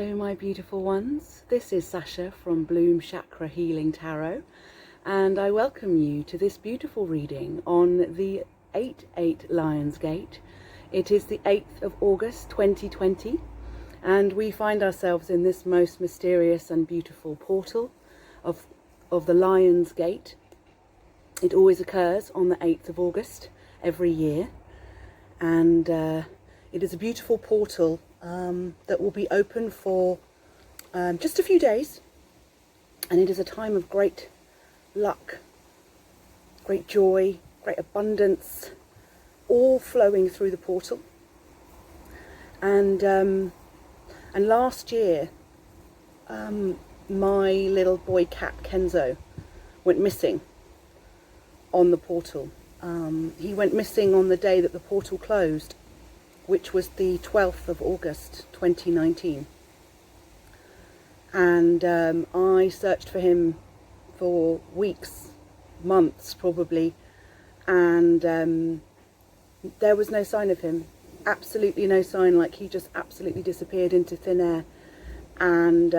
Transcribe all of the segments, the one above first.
Hello my beautiful ones, this is Sasha from Mount Chakra Healing Tarot, and I welcome you to this beautiful reading on the 8/8 Lionsgate. It is the 8th of August 2020 and we find ourselves in this most mysterious and beautiful portal of the Lionsgate. It always occurs on the 8th of August every year, and it is a beautiful portal that will be open for just a few days, and it is a time of great luck, great joy, great abundance, all flowing through the portal. And last year my little boy cat Kenzo went missing on the portal. He went missing on the day that the portal closed, which was the 12th of August 2019, and I searched for him for weeks, months probably, and there was no sign of him, absolutely no sign. Like, he just absolutely disappeared into thin air. And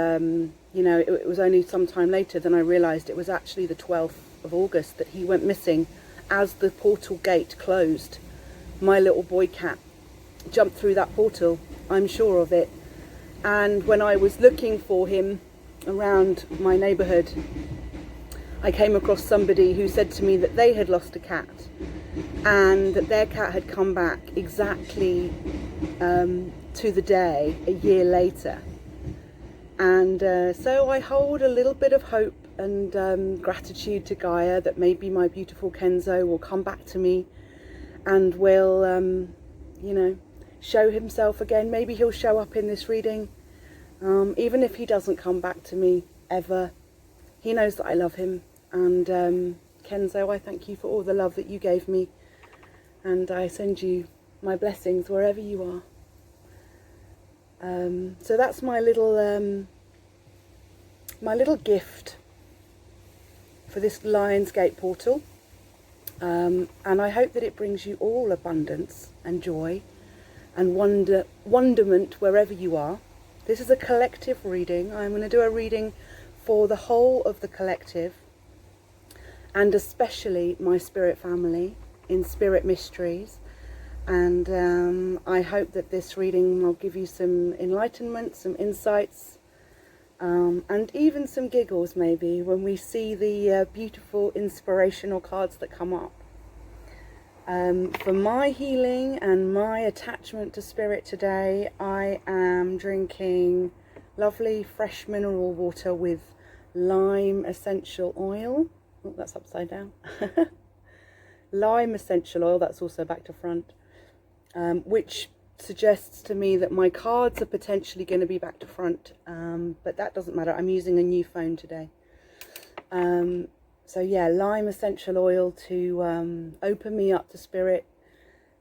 you know, it was only some time later then I realised it was actually the 12th of August that he went missing as the portal gate closed. My little boy cat jumped through that portal, I'm sure of it. And when I was looking for him around my neighbourhood, I came across somebody who said to me that they had lost a cat and that their cat had come back exactly to the day a year later. And so I hold a little bit of hope and gratitude to Gaia that maybe my beautiful Kenzo will come back to me and will you know, show himself again. Maybe he'll show up in this reading. Even if he doesn't come back to me ever, he knows that I love him. And Kenzo, I thank you for all the love that you gave me, and I send you my blessings wherever you are. So that's my little gift for this Lionsgate portal, and I hope that it brings you all abundance and joy and wonderment wherever you are. This is a collective reading. I'm going to do a reading for the whole of the collective, and especially my spirit family in Spirit Mysteries. And I hope that this reading will give you some enlightenment, some insights, and even some giggles maybe when we see the beautiful inspirational cards that come up. For my healing and my attachment to spirit today, I am drinking lovely fresh mineral water with lime essential oil. Oh, that's upside down. Lime essential oil, that's also back to front, which suggests to me that my cards are potentially going to be back to front, but that doesn't matter. I'm using a new phone today. So yeah, lime essential oil to open me up to spirit,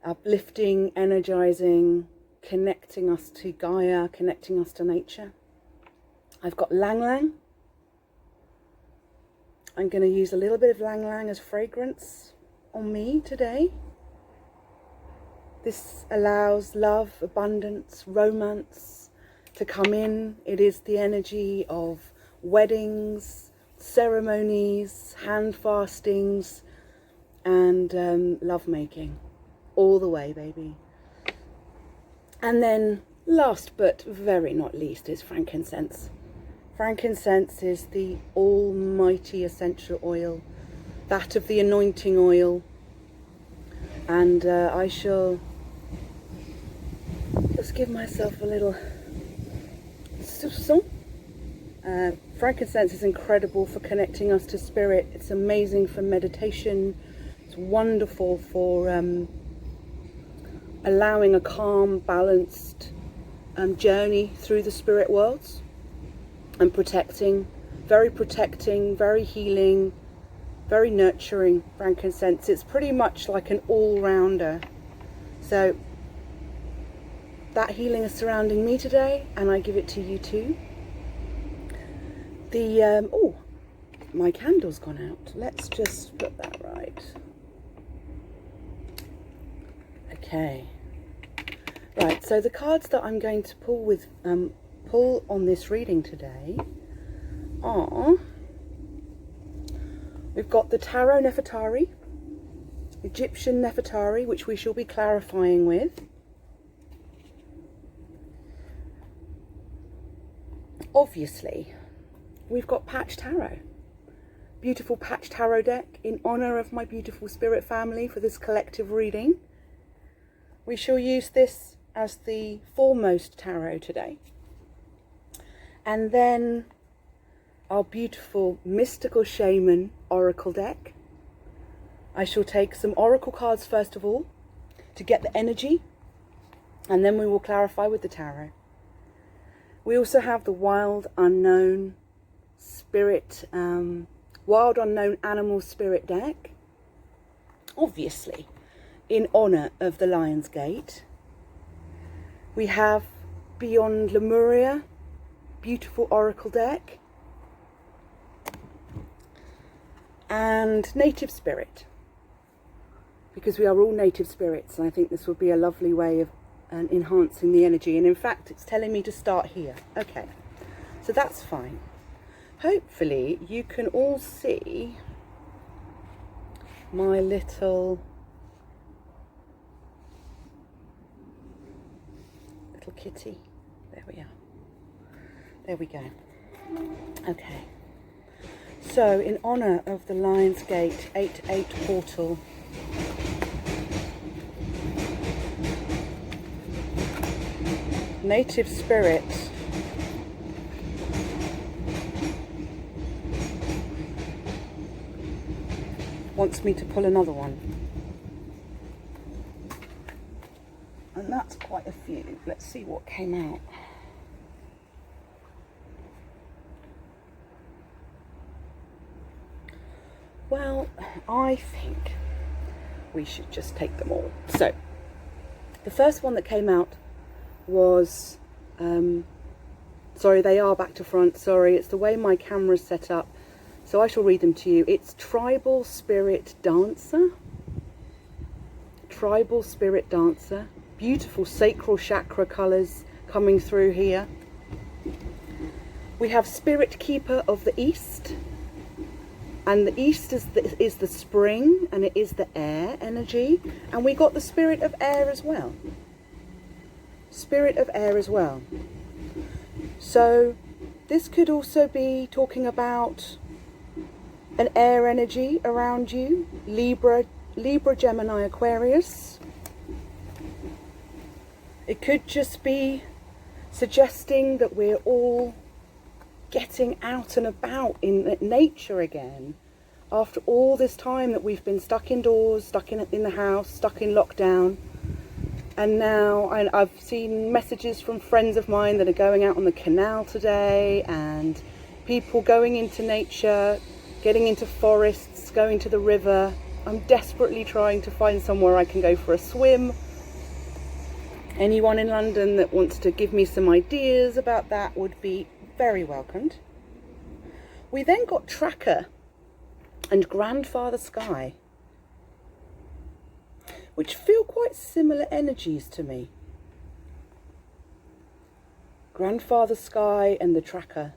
uplifting, energizing, connecting us to Gaia, connecting us to nature. I've got Lang Lang. I'm going to use a little bit of Lang Lang as fragrance on me today. This allows love, abundance, romance to come in. It is the energy of weddings, ceremonies, hand fastings, and lovemaking, all the way, baby. And then last but very not least is frankincense. Frankincense is the almighty essential oil, that of the anointing oil. And I shall just give myself a little soupçon. Frankincense is incredible for connecting us to spirit. It's amazing for meditation. It's wonderful for allowing a calm, balanced journey through the spirit worlds, and protecting, very healing, very nurturing. Frankincense, it's pretty much like an all-rounder. So that healing is surrounding me today, and I give it to you too. The oh, my candle's gone out. Let's just put that right. Okay. Right, so the cards that I'm going to pull with pull on this reading today are, we've got the Tarot Nefertari, Egyptian Nefertari, which we shall be clarifying with. Obviously, we've got Patch Tarot. Beautiful Patch Tarot deck in honour of my beautiful spirit family for this collective reading. We shall use this as the foremost tarot today. And then our beautiful Mystical Shaman Oracle deck. I shall take some Oracle cards first of all to get the energy, and then we will clarify with the tarot. We also have the Wild Unknown Spirit, Wild Unknown Animal Spirit deck, obviously in honour of the Lion's Gate. We have Beyond Lemuria, beautiful Oracle deck, and Native Spirit, because we are all native spirits, and I think this would be a lovely way of enhancing the energy. And in fact, it's telling me to start here. Okay, so that's fine. Hopefully you can all see my little kitty. There we are. There we go. Okay. So in honour of the Lion's Gate 8-8 portal, Native Spirit wants me to pull another one. And that's quite a few. Let's see what came out. Well, I think we should just take them all. So, the first one that came out was, sorry, they are back to front, sorry, it's the way my camera's set up, so I shall read them to you. It's Tribal Spirit Dancer. Tribal Spirit Dancer. Beautiful sacral chakra colours coming through here. We have Spirit Keeper of the East. And the East is the spring, and it is the air energy. And we got the Spirit of Air as well. Spirit of Air as well. So this could also be talking about an air energy around you. Libra, Gemini, Aquarius. It could just be suggesting that we're all getting out and about in nature again after all this time that we've been stuck indoors, stuck in the house, stuck in lockdown. And now I've seen messages from friends of mine that are going out on the canal today, and people going into nature, getting into forests, going to the river. I'm desperately trying to find somewhere I can go for a swim. Anyone in London that wants to give me some ideas about that would be very welcomed. We then got Tracker and Grandfather Sky, which feel quite similar energies to me. Grandfather Sky and the Tracker.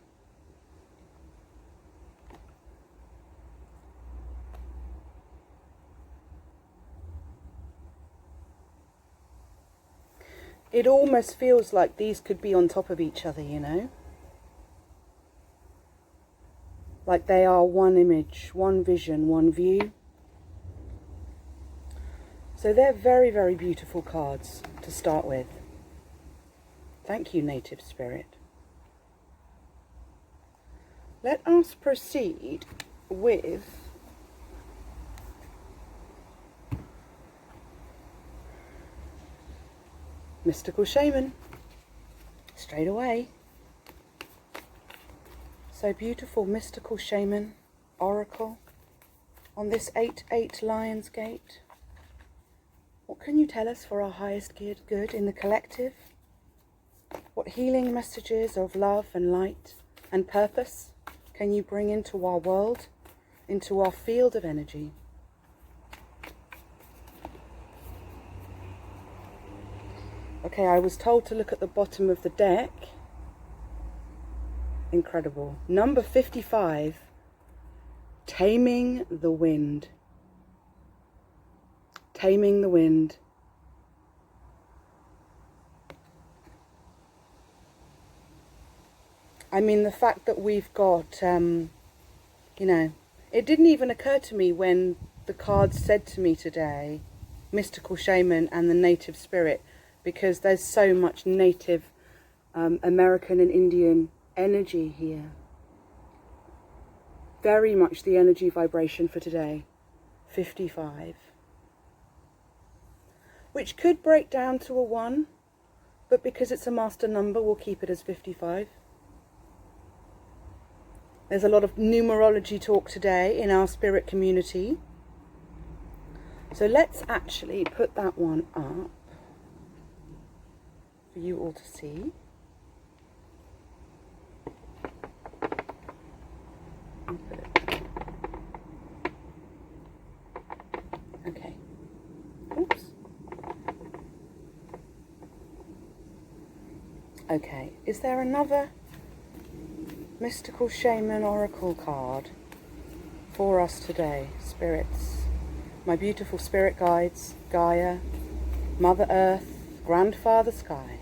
It almost feels like these could be on top of each other, you know? Like they are one image, one vision, one view. So they're very, very beautiful cards to start with. Thank you, Native Spirit. Let us proceed with Mystical Shaman, straight away. So beautiful, Mystical Shaman, Oracle, on this 8-8 Lion's Gate. What can you tell us for our highest good in the collective? What healing messages of love and light and purpose can you bring into our world, into our field of energy? Okay, I was told to look at the bottom of the deck, incredible. Number 55, Taming the Wind. Taming the Wind. I mean, the fact that we've got, you know, it didn't even occur to me when the cards said to me today, mystical shaman and the native spirit, because there's so much native American and Indian energy here. Very much the energy vibration for today, 55. Which could break down to a 1, but because it's a master number, we'll keep it as 55. There's a lot of numerology talk today in our spirit community. So let's actually put that one up for you all to see. Okay. Oops. Okay. Is there another mystical shaman oracle card for us today? Spirits. My beautiful spirit guides, Gaia, Mother Earth, Grandfather Sky.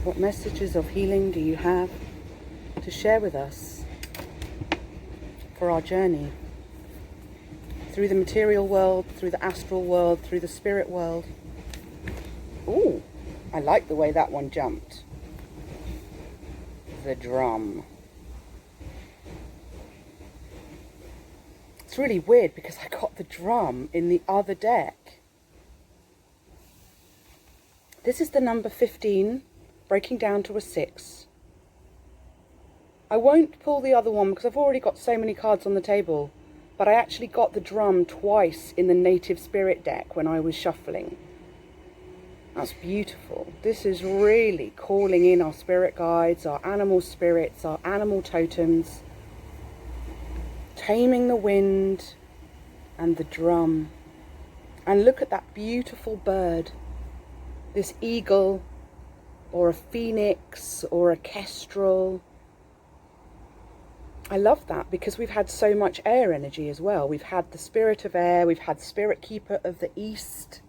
What messages of healing do you have to share with us for our journey through the material world, through the astral world, through the spirit world? Ooh, I like the way that one jumped. The drum. It's really weird because I got the drum in the other deck. This is the number 15, breaking down to a 6. I won't pull the other one because I've already got so many cards on the table, but I actually got the drum twice in the native spirit deck when I was shuffling. That's beautiful. This is really calling in our spirit guides, our animal spirits, our animal totems. Taming the wind and the drum. And look at that beautiful bird. This eagle or a phoenix or a kestrel. I love that because we've had so much air energy as well. We've had the spirit of air, we've had spirit keeper of the east,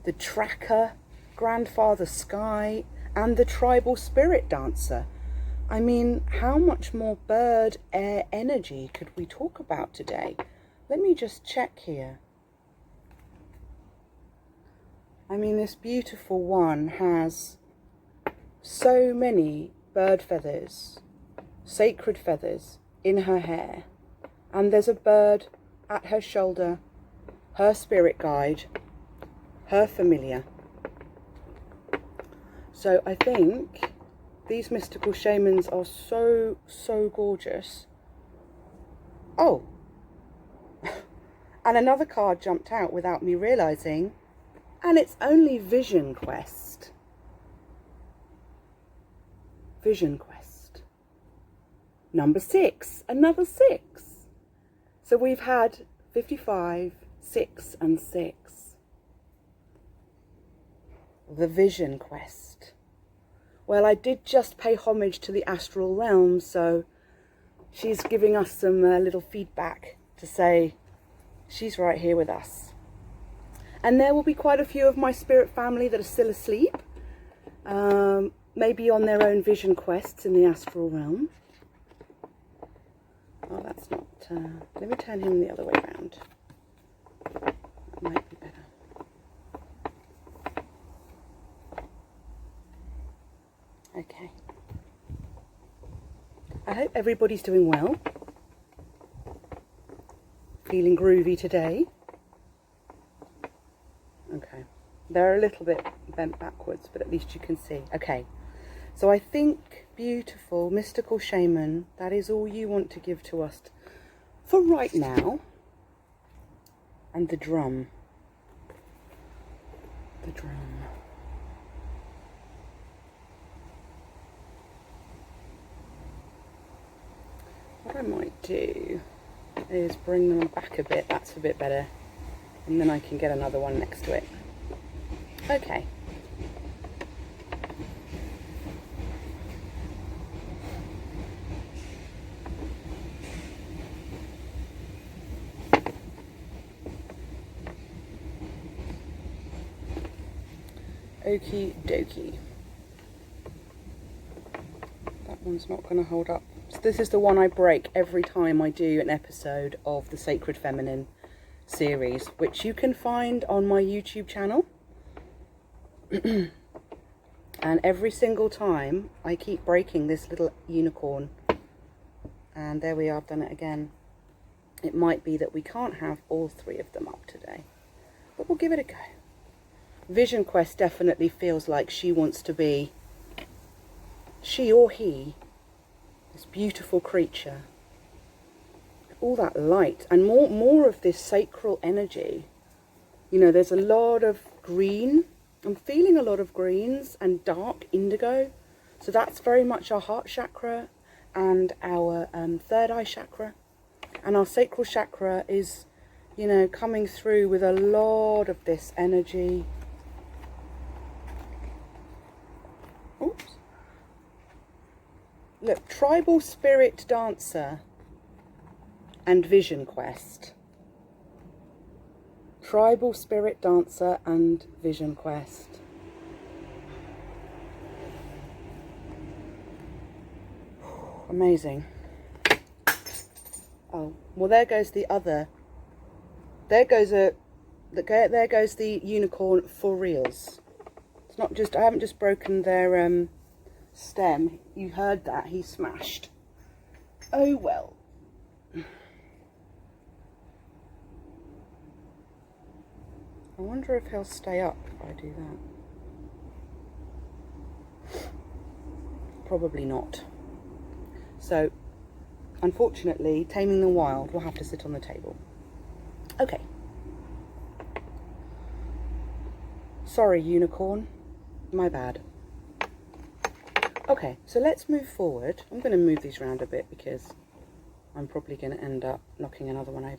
the tracker, Grandfather Sky, and the tribal spirit dancer. I mean, how much more bird air energy could we talk about today? Let me just check here. I mean, this beautiful one has so many bird feathers, sacred feathers in her hair. And there's a bird at her shoulder, her spirit guide, her familiar. So I think these mystical shamans are so, so gorgeous. Oh, and another card jumped out without me realising, and it's only Vision Quest. Vision Quest. Number 6, another 6. So we've had 55, 6 and 6. The Vision Quest. Well, I did just pay homage to the astral realm, so she's giving us some little feedback to say she's right here with us. And there will be quite a few of my spirit family that are still asleep, maybe on their own vision quests in the astral realm. Oh, that's not... let me turn him the other way around. That might be better. Okay. I hope everybody's doing well. Feeling groovy today. Okay. They're a little bit bent backwards, but at least you can see. Okay. So I think, beautiful, mystical shaman, that is all you want to give to us for right now. And the drum. The drum. What I might do is bring them back a bit. That's a bit better. And then I can get another one next to it. Okay. Okie dokie. That one's not going to hold up. So this is the one I break every time I do an episode of the Sacred Feminine series, which you can find on my YouTube channel. And every single time I keep breaking this little unicorn. And there we are, I've done it again. It might be that we can't have all three of them up today, but we'll give it a go. Vision Quest definitely feels like she wants to be, she or he, this beautiful creature. All that light and more of this sacral energy. You know, there's a lot of green. I'm feeling a lot of greens and dark indigo. So that's very much our heart chakra and our third eye chakra. And our sacral chakra is, you know, coming through with a lot of this energy. Oops. Look, Tribal Spirit Dancer and Vision Quest. Tribal Spirit Dancer and Vision Quest. Amazing. Oh, well, there goes the other. There goes the unicorn for reals. It's not just, I haven't just broken their stem. You heard that, he smashed. Oh well. I wonder if he'll stay up if I do that. Probably not. So, unfortunately, Taming the Wild will have to sit on the table. Okay. Sorry, unicorn. My bad. Okay, so let's move forward. I'm going to move these around a bit because I'm probably going to end up knocking another one over.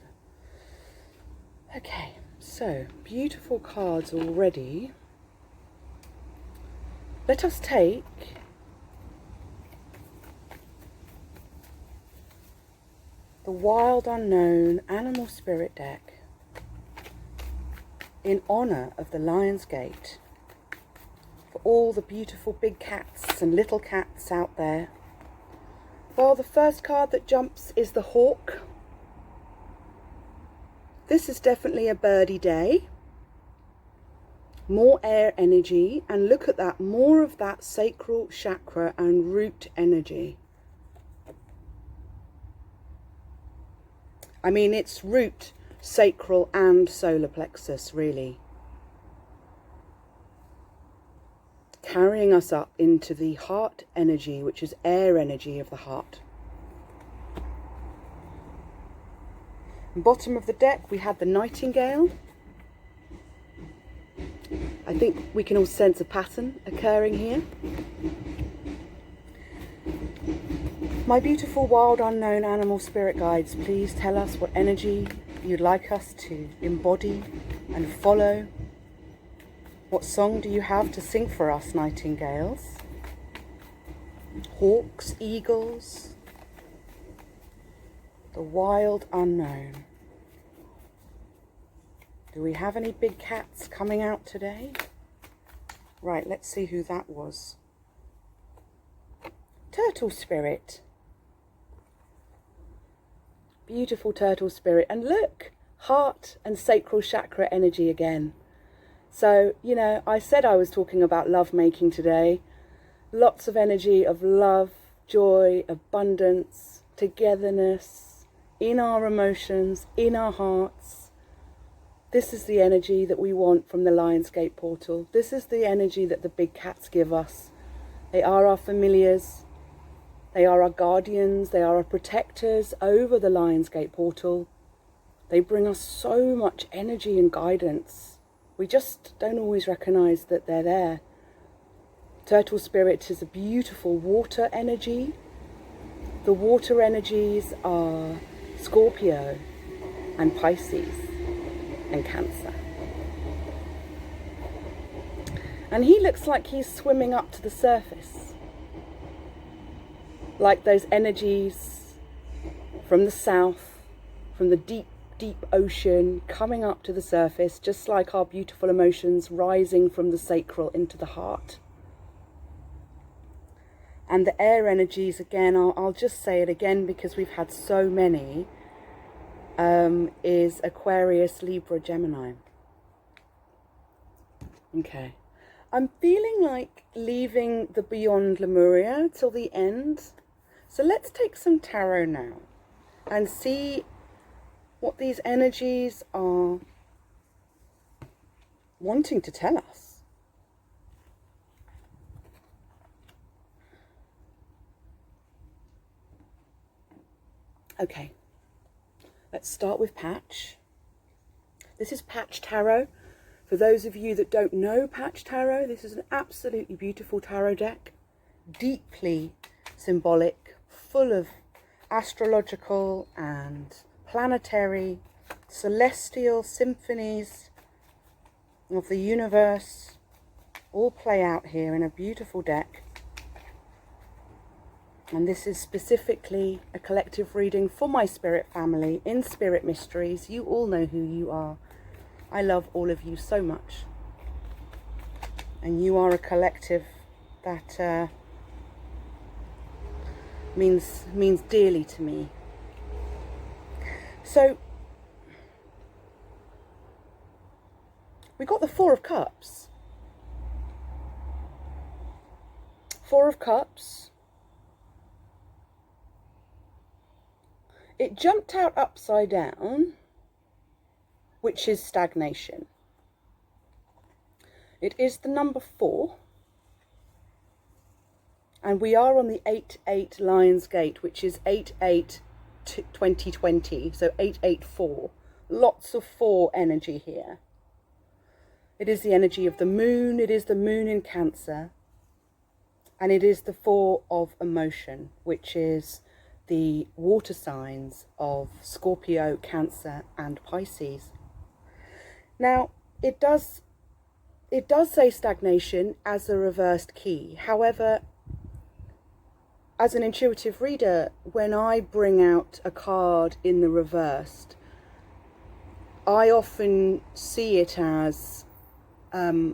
Okay, so beautiful cards already. Let us take the Wild Unknown Animal Spirit deck in honour of the Lion's Gate, for all the beautiful big cats and little cats out there. Well, the first card that jumps is the Hawk. This is definitely a birdie day. More air energy, and look at that, more of that sacral chakra and root energy. I mean, it's root, sacral and solar plexus, really. Carrying us up into the heart energy, which is air energy of the heart. Bottom of the deck, we had the Nightingale. I think we can all sense a pattern occurring here. My beautiful wild unknown animal spirit guides, please tell us what energy you'd like us to embody and follow. What song do you have to sing for us, nightingales? Hawks, eagles, the wild unknown. Do we have any big cats coming out today? Right, let's see who that was. Turtle spirit. Beautiful turtle spirit. And look, heart and sacral chakra energy again. So, you know, I said I was talking about love making today. Lots of energy of love, joy, abundance, togetherness, in our emotions, in our hearts. This is the energy that we want from the Lionsgate portal. This is the energy that the big cats give us. They are our familiars. They are our guardians. They are our protectors over the Lionsgate portal. They bring us so much energy and guidance. We just don't always recognize that they're there. Turtle spirit is a beautiful water energy. The water energies are Scorpio and Pisces and Cancer. And he looks like he's swimming up to the surface, like those energies from the south, from the deep, deep ocean coming up to the surface, just like our beautiful emotions rising from the sacral into the heart. And the air energies, again, I'll just say it again because we've had so many, is Aquarius, Libra, Gemini. Okay. I'm feeling like leaving the Beyond Lemuria till the end. So let's take some tarot now and see what these energies are wanting to tell us. Okay, let's start with Patch. This is Patch Tarot. For those of you that don't know Patch Tarot, this is an absolutely beautiful tarot deck, deeply symbolic, full of astrological and planetary, celestial symphonies of the universe, all play out here in a beautiful deck. And this is specifically a collective reading for my spirit family in Spirit Mysteries. You all know who you are. I love all of you so much. And you are a collective that means dearly to me. So, we got the Four of Cups. Four of Cups. It jumped out upside down, which is stagnation. It is the number 4. And we are on the 8-8 Lion's Gate, which is 8-8-2020. So 8-8-4. Lots of 4 energy here. It is the energy of the moon. It is the moon in Cancer. And it is the 4 of emotion, which is the water signs of Scorpio, Cancer, and Pisces. Now, it does say stagnation as a reversed key. However, as an intuitive reader, when I bring out a card in the reversed, I often see it as a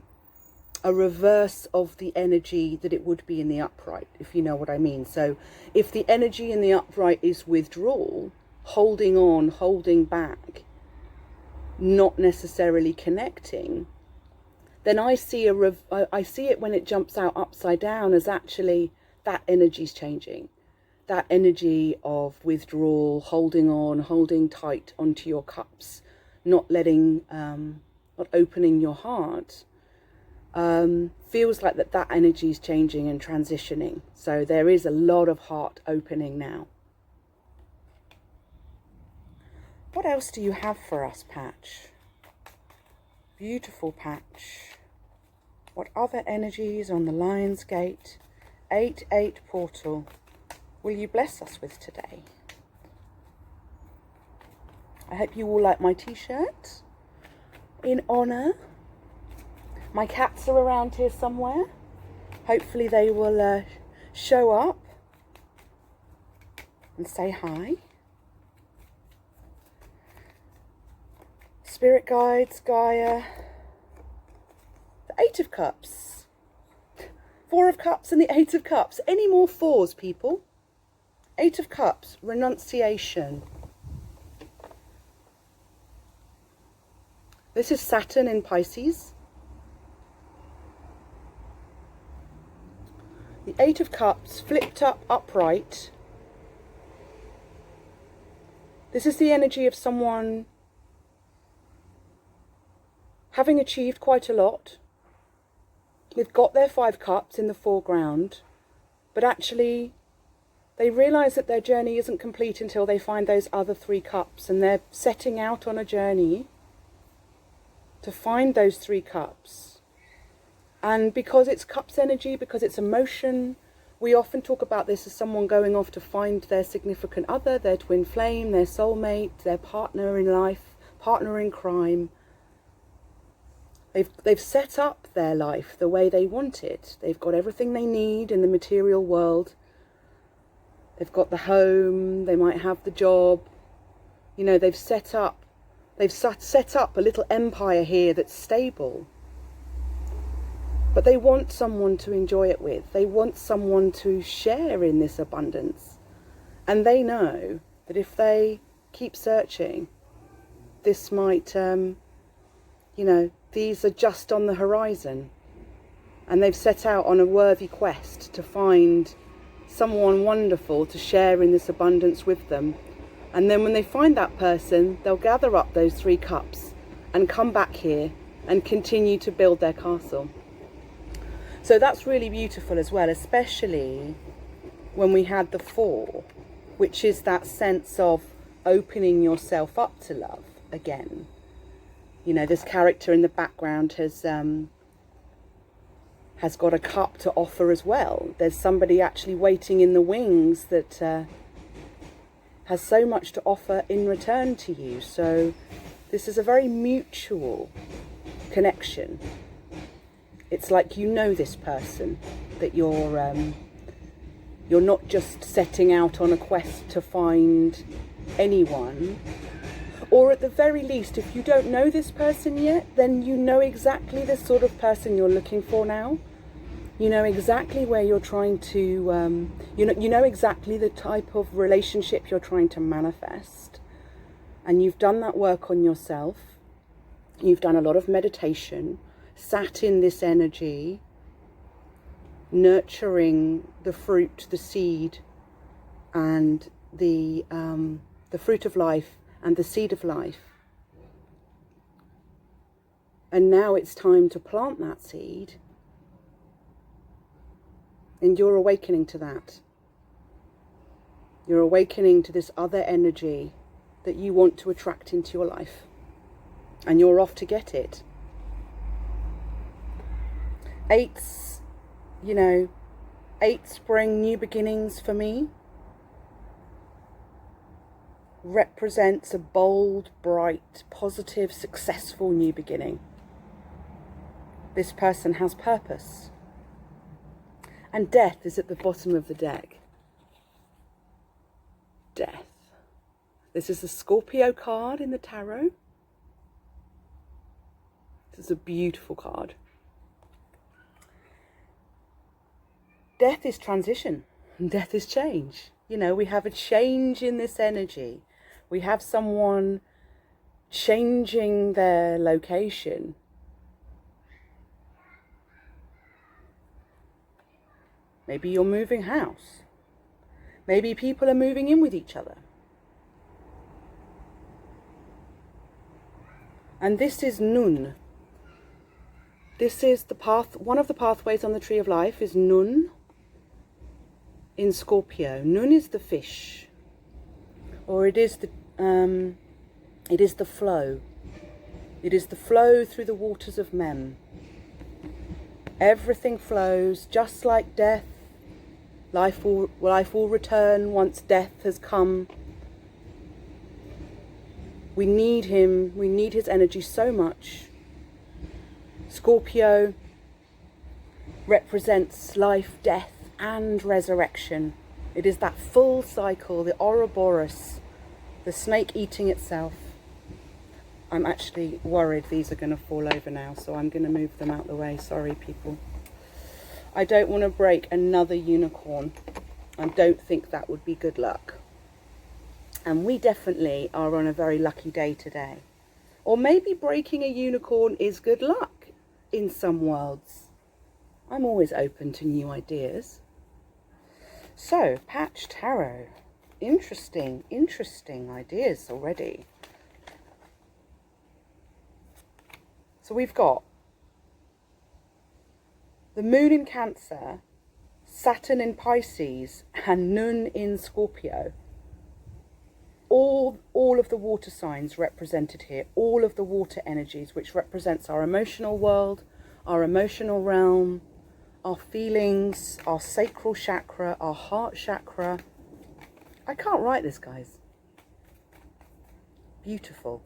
reverse of the energy that it would be in the upright, if you know what I mean. So if the energy in the upright is withdrawal, holding on, holding back, not necessarily connecting, then I see I see it when it jumps out upside down as actually that energy's changing. That energy of withdrawal, holding on, holding tight onto your cups, not letting, not opening your heart, feels like that energy is changing and transitioning. So there is a lot of heart opening now. What else do you have for us, Patch? Beautiful Patch. What other energies on the Lion's Gate 8-8 portal will you bless us with today? I hope you all like my t-shirt. In honour, my cats are around here somewhere. Hopefully they will show up and say hi. Spirit guides, Gaia. The 8 of Cups. 4 of Cups and the 8 of Cups. Any more 4s, people? 8 of Cups, renunciation. This is Saturn in Pisces. The 8 of Cups, flipped up, upright. This is the energy of someone having achieved quite a lot. They've got their 5 cups in the foreground, but actually they realise that their journey isn't complete until they find those other 3 cups, and they're setting out on a journey to find those 3 cups. And because it's cups energy, because it's emotion, We often talk about this as someone going off to find their significant other, their twin flame, their soulmate, their partner in life, partner in crime. They've set up their life the way they want it. They've got everything they need in the material world. They've got the home, they might have the job. You know, they've set up a little empire here that's stable. But they want someone to enjoy it with. They want someone to share in this abundance. And they know that if they keep searching, this might, you know, these are just on the horizon. And they've set out on a worthy quest to find someone wonderful to share in this abundance with them. And then when they find that person, they'll gather up those 3 cups and come back here and continue to build their castle. So that's really beautiful as well, especially when we had the 4, which is that sense of opening yourself up to love again. You know, this character in the background has got a cup to offer as well. There's somebody actually waiting in the wings that has so much to offer in return to you. So this is a very mutual connection. It's like you know this person, that you're not just setting out on a quest to find anyone. Or at the very least, if you don't know this person yet, then you know exactly the sort of person you're looking for now. You know exactly where you're trying to, you know exactly the type of relationship you're trying to manifest. And you've done that work on yourself. You've done a lot of meditation, sat in this energy, nurturing the fruit, the seed, and the fruit of life and the seed of life. And now it's time to plant that seed. And you're awakening to that. You're awakening to this other energy that you want to attract into your life. And you're off to get it. 8s, you know, 8s bring new beginnings for me. Represents a bold, bright, positive, successful new beginning. This person has purpose. And death is at the bottom of the deck. Death. This is the Scorpio card in the tarot. This is a beautiful card. Death is transition. Death is change. You know, we have a change in this energy. We have someone changing their location. Maybe you're moving house. Maybe people are moving in with each other. And this is Nun. This is the path, one of the pathways on the Tree of Life is Nun in Scorpio. Nun is the fish, or it is the flow. It is the flow through the waters of Mem. Everything flows, just like death. Life will return once death has come. We need him. We need his energy so much. Scorpio represents life, death, and resurrection. It is that full cycle, the Ouroboros, the snake eating itself. I'm actually worried these are going to fall over now, so I'm going to move them out the way. Sorry, people. I don't want to break another unicorn. I don't think that would be good luck. And we definitely are on a very lucky day today. Or maybe breaking a unicorn is good luck in some worlds. I'm always open to new ideas. So, Patch Tarot. Interesting ideas already. So we've got the Moon in Cancer, Saturn in Pisces, and Nun in Scorpio. All of the water signs represented here, all of the water energies, which represents our emotional world, our emotional realm, our feelings, our sacral chakra, our heart chakra. I can't write this, guys. Beautiful.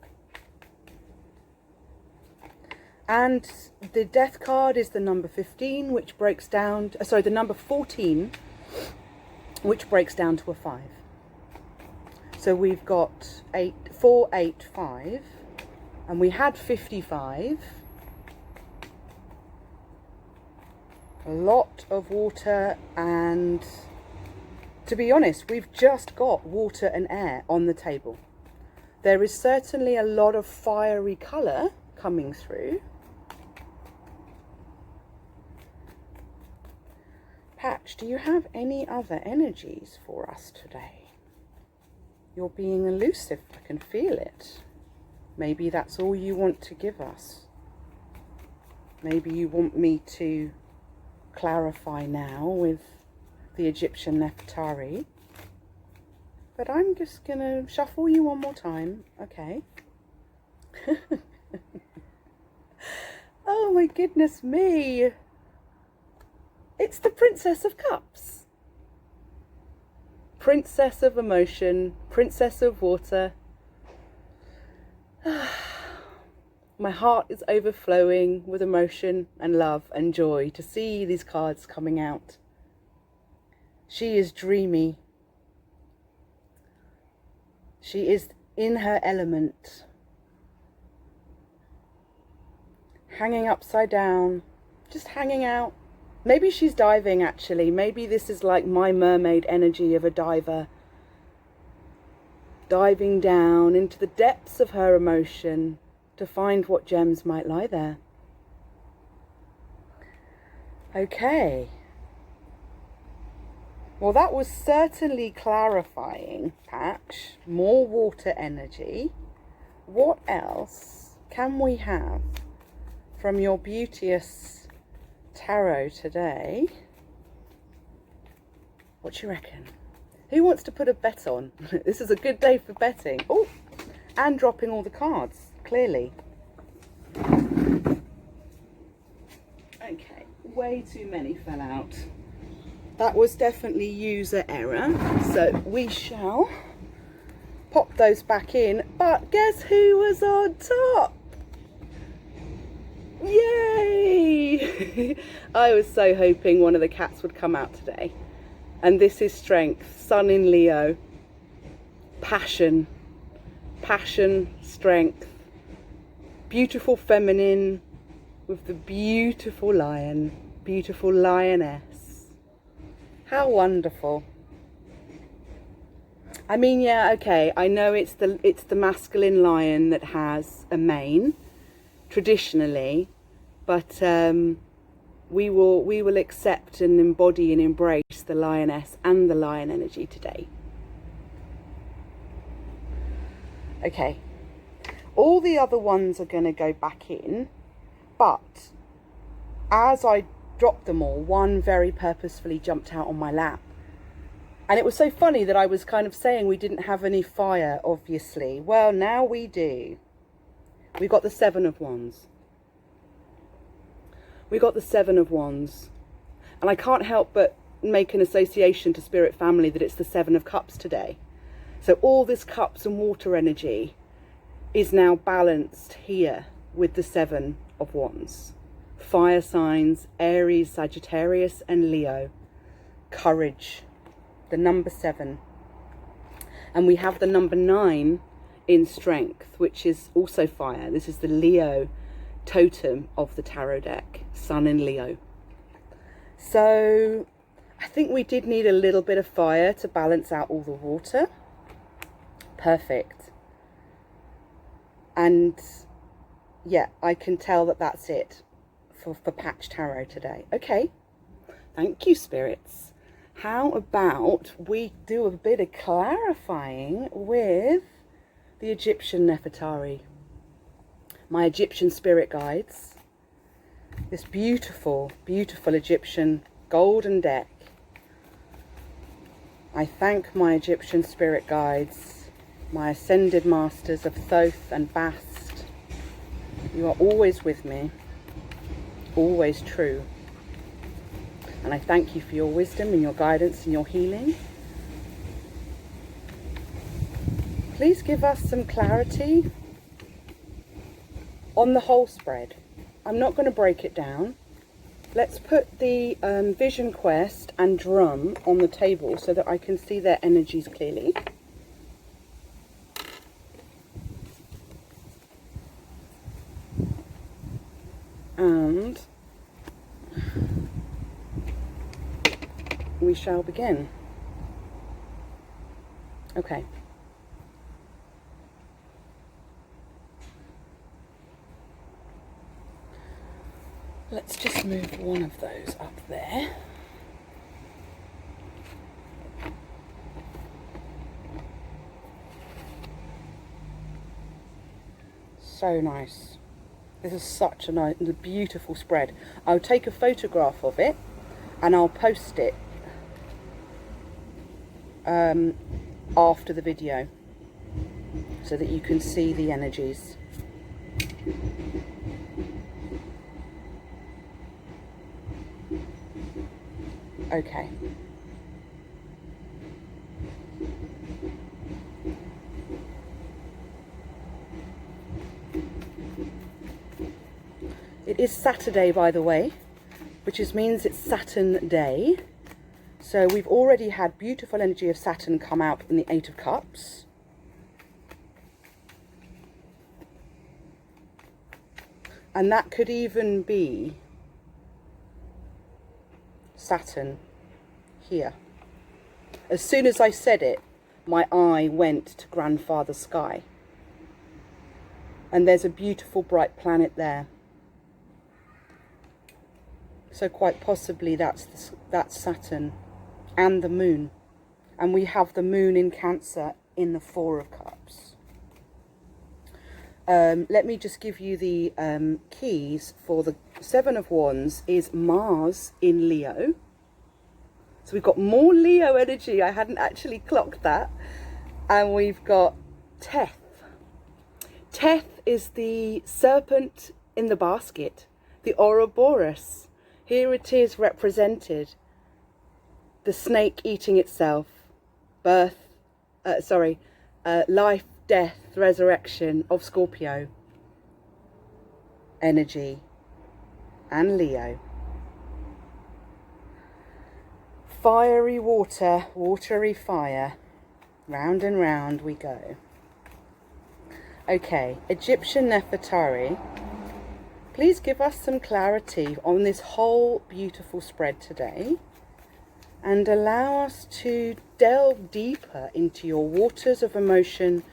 And the death card is the number 15, which breaks down, the number 14, which breaks down to a 5. So we've got 4, 8, 5, and we had 55. A lot of water, and to be honest, we've just got water and air on the table. There is certainly a lot of fiery colour coming through. Patch, do you have any other energies for us today? You're being elusive, I can feel it. Maybe that's all you want to give us. Maybe you want me to clarify now with the Egyptian Nefertari. But I'm just going to shuffle you one more time, okay? Oh my goodness me! It's the Princess of Cups. Princess of emotion, Princess of water. My heart is overflowing with emotion and love and joy to see these cards coming out. She is dreamy. She is in her element. Hanging upside down, just hanging out. Maybe she's diving actually. Maybe this is like my mermaid energy of a diver. Diving down into the depths of her emotion to find what gems might lie there. Okay. Well, that was certainly clarifying, Patch. More water energy. What else can we have from your beauteous tarot today? What do you reckon? Who wants to put a bet on? This is a good day for betting. Oh, and dropping all the cards, clearly. Okay, way too many fell out. That was definitely user error. So we shall pop those back in. But guess who was on top? Yay! I was so hoping one of the cats would come out today. And this is strength, Sun in Leo, passion, strength, beautiful feminine with the beautiful lion, beautiful lioness. How wonderful. I mean, yeah, okay, I know it's the masculine lion that has a mane, traditionally, but we will accept and embody and embrace the lioness and the lion energy today. Okay, all the other ones are going to go back in, but as I dropped them all, one very purposefully jumped out on my lap. And it was so funny that I was kind of saying we didn't have any fire, obviously. Well, now we do. We got the 7 of Wands. We got the 7 of Wands. And I can't help but make an association to Spirit Family that it's the 7 of Cups today. So all this cups and water energy is now balanced here with the 7 of Wands. Fire signs, Aries, Sagittarius and Leo. Courage, the number 7. And we have the number 9 in strength, which is also fire. This is the Leo totem of the tarot deck, Sun in Leo. So I think we did need a little bit of fire to balance out all the water. Perfect. And yeah, I can tell that that's it for Patch Tarot today. Okay, thank you, spirits. How about we do a bit of clarifying with the Egyptian Nefertari, my Egyptian spirit guides, this beautiful, beautiful Egyptian golden deck. I thank my Egyptian spirit guides, my ascended masters of Thoth and Bast. You are always with me, always true. And I thank you for your wisdom and your guidance and your healing. Please give us some clarity on the whole spread. I'm not going to break it down. Let's put the vision quest and drum on the table so that I can see their energies clearly. And we shall begin. Okay. Let's just move one of those up there. So nice. This is such a nice, beautiful spread. I'll take a photograph of it and I'll post it after the video so that you can see the energies. Okay. It is Saturday, by the way, which means it's Saturn day. So we've already had beautiful energy of Saturn come out in the Eight of Cups. And that could even be Saturn here. As soon as I said it, my eye went to Grandfather Sky. And there's a beautiful bright planet there. So quite possibly that's Saturn and the moon. And we have the moon in Cancer in the Four of Cups. Let me just give you the keys for the Seven of Wands is Mars in Leo. So we've got more Leo energy. I hadn't actually clocked that. And we've got Teth. Teth is the serpent in the basket, the Ouroboros. Here it is represented. The snake eating itself. Life, death, resurrection of Scorpio energy and Leo. Fiery water, watery fire. Round and round we go. Okay, Egyptian Nefertari, please give us some clarity on this whole beautiful spread today and allow us to delve deeper into your waters of emotion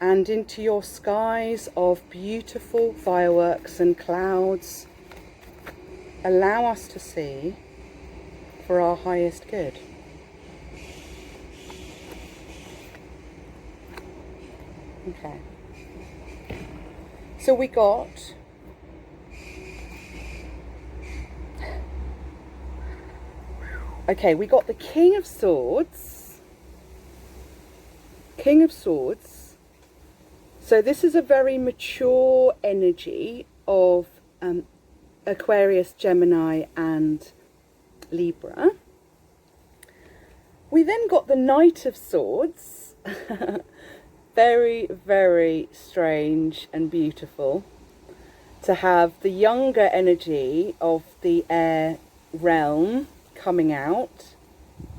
and into your skies of beautiful fireworks and clouds. Allow us to see for our highest good. Okay. So we got the King of Swords. King of Swords. So this is a very mature energy of Aquarius, Gemini and Libra. We then got the Knight of Swords. Very, very strange and beautiful to have the younger energy of the air realm coming out.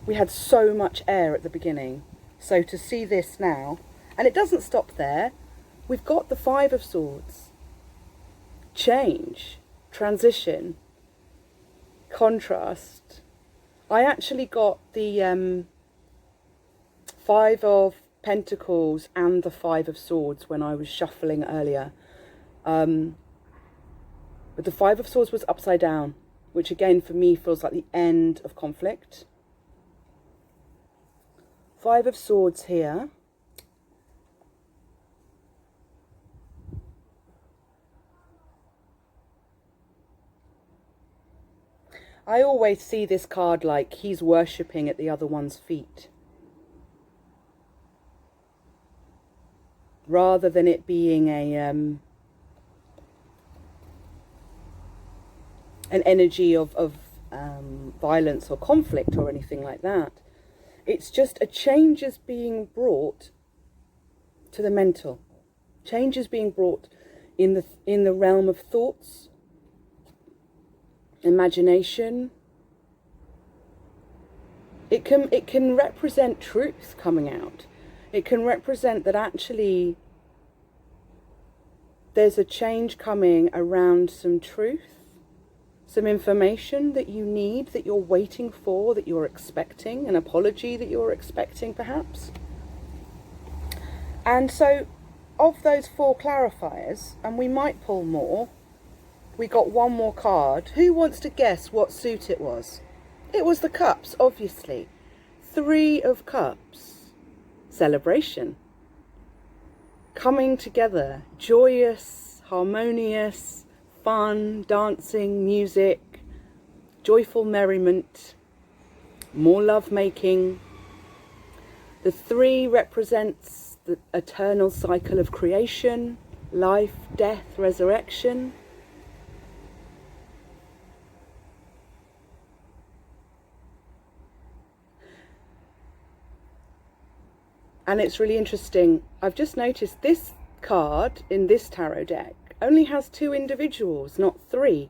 We had so much air at the beginning. So to see this now, and it doesn't stop there. We've got the Five of Swords. Change, transition, contrast. I actually got the Five of Pentacles and the Five of Swords when I was shuffling earlier. But the Five of Swords was upside down, which again for me feels like the end of conflict. Five of Swords here. I always see this card like he's worshipping at the other one's feet, rather than it being a an energy of violence or conflict or anything like that. It's just a change is being brought to the mental. Change is being brought in the realm of thoughts, imagination. It can represent truth coming out. It can represent that actually there's a change coming around some truth, some information that you need, that you're waiting for, that you're expecting, an apology that you're expecting perhaps. And so of those 4 clarifiers, and we might pull more, we got one more card. Who wants to guess what suit it was? It was the Cups, obviously. 3 of Cups. Celebration. Coming together. Joyous, harmonious, fun, dancing, music, joyful merriment, more love making. The 3 represents the eternal cycle of creation, life, death, resurrection. And it's really interesting. I've just noticed this card in this tarot deck only has 2 individuals, not 3.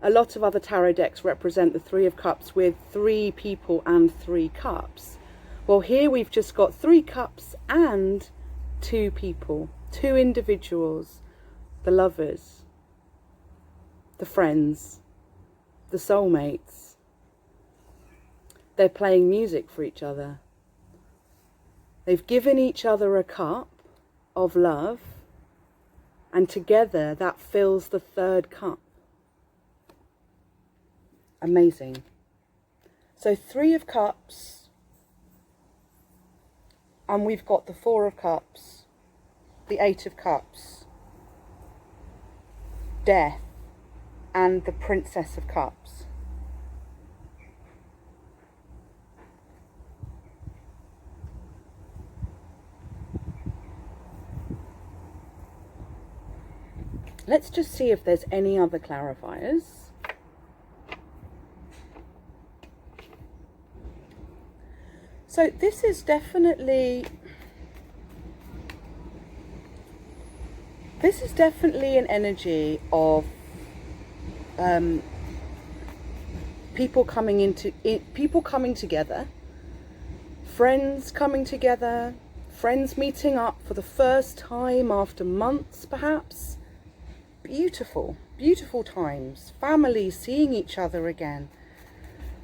A lot of other tarot decks represent the 3 of Cups with 3 people and 3 cups. Well, here we've just got 3 cups and 2 people, 2 individuals, the lovers, the friends, the soulmates. They're playing music for each other. They've given each other a cup of love, and together that fills the 3rd cup. Amazing. So 3 of Cups, and we've got the 4 of Cups, the 8 of Cups, Death, and the Princess of Cups. Let's just see if there's any other clarifiers. So this is definitely an energy of people coming together, friends coming together, friends meeting up for the first time after months perhaps. Beautiful, beautiful times, families seeing each other again.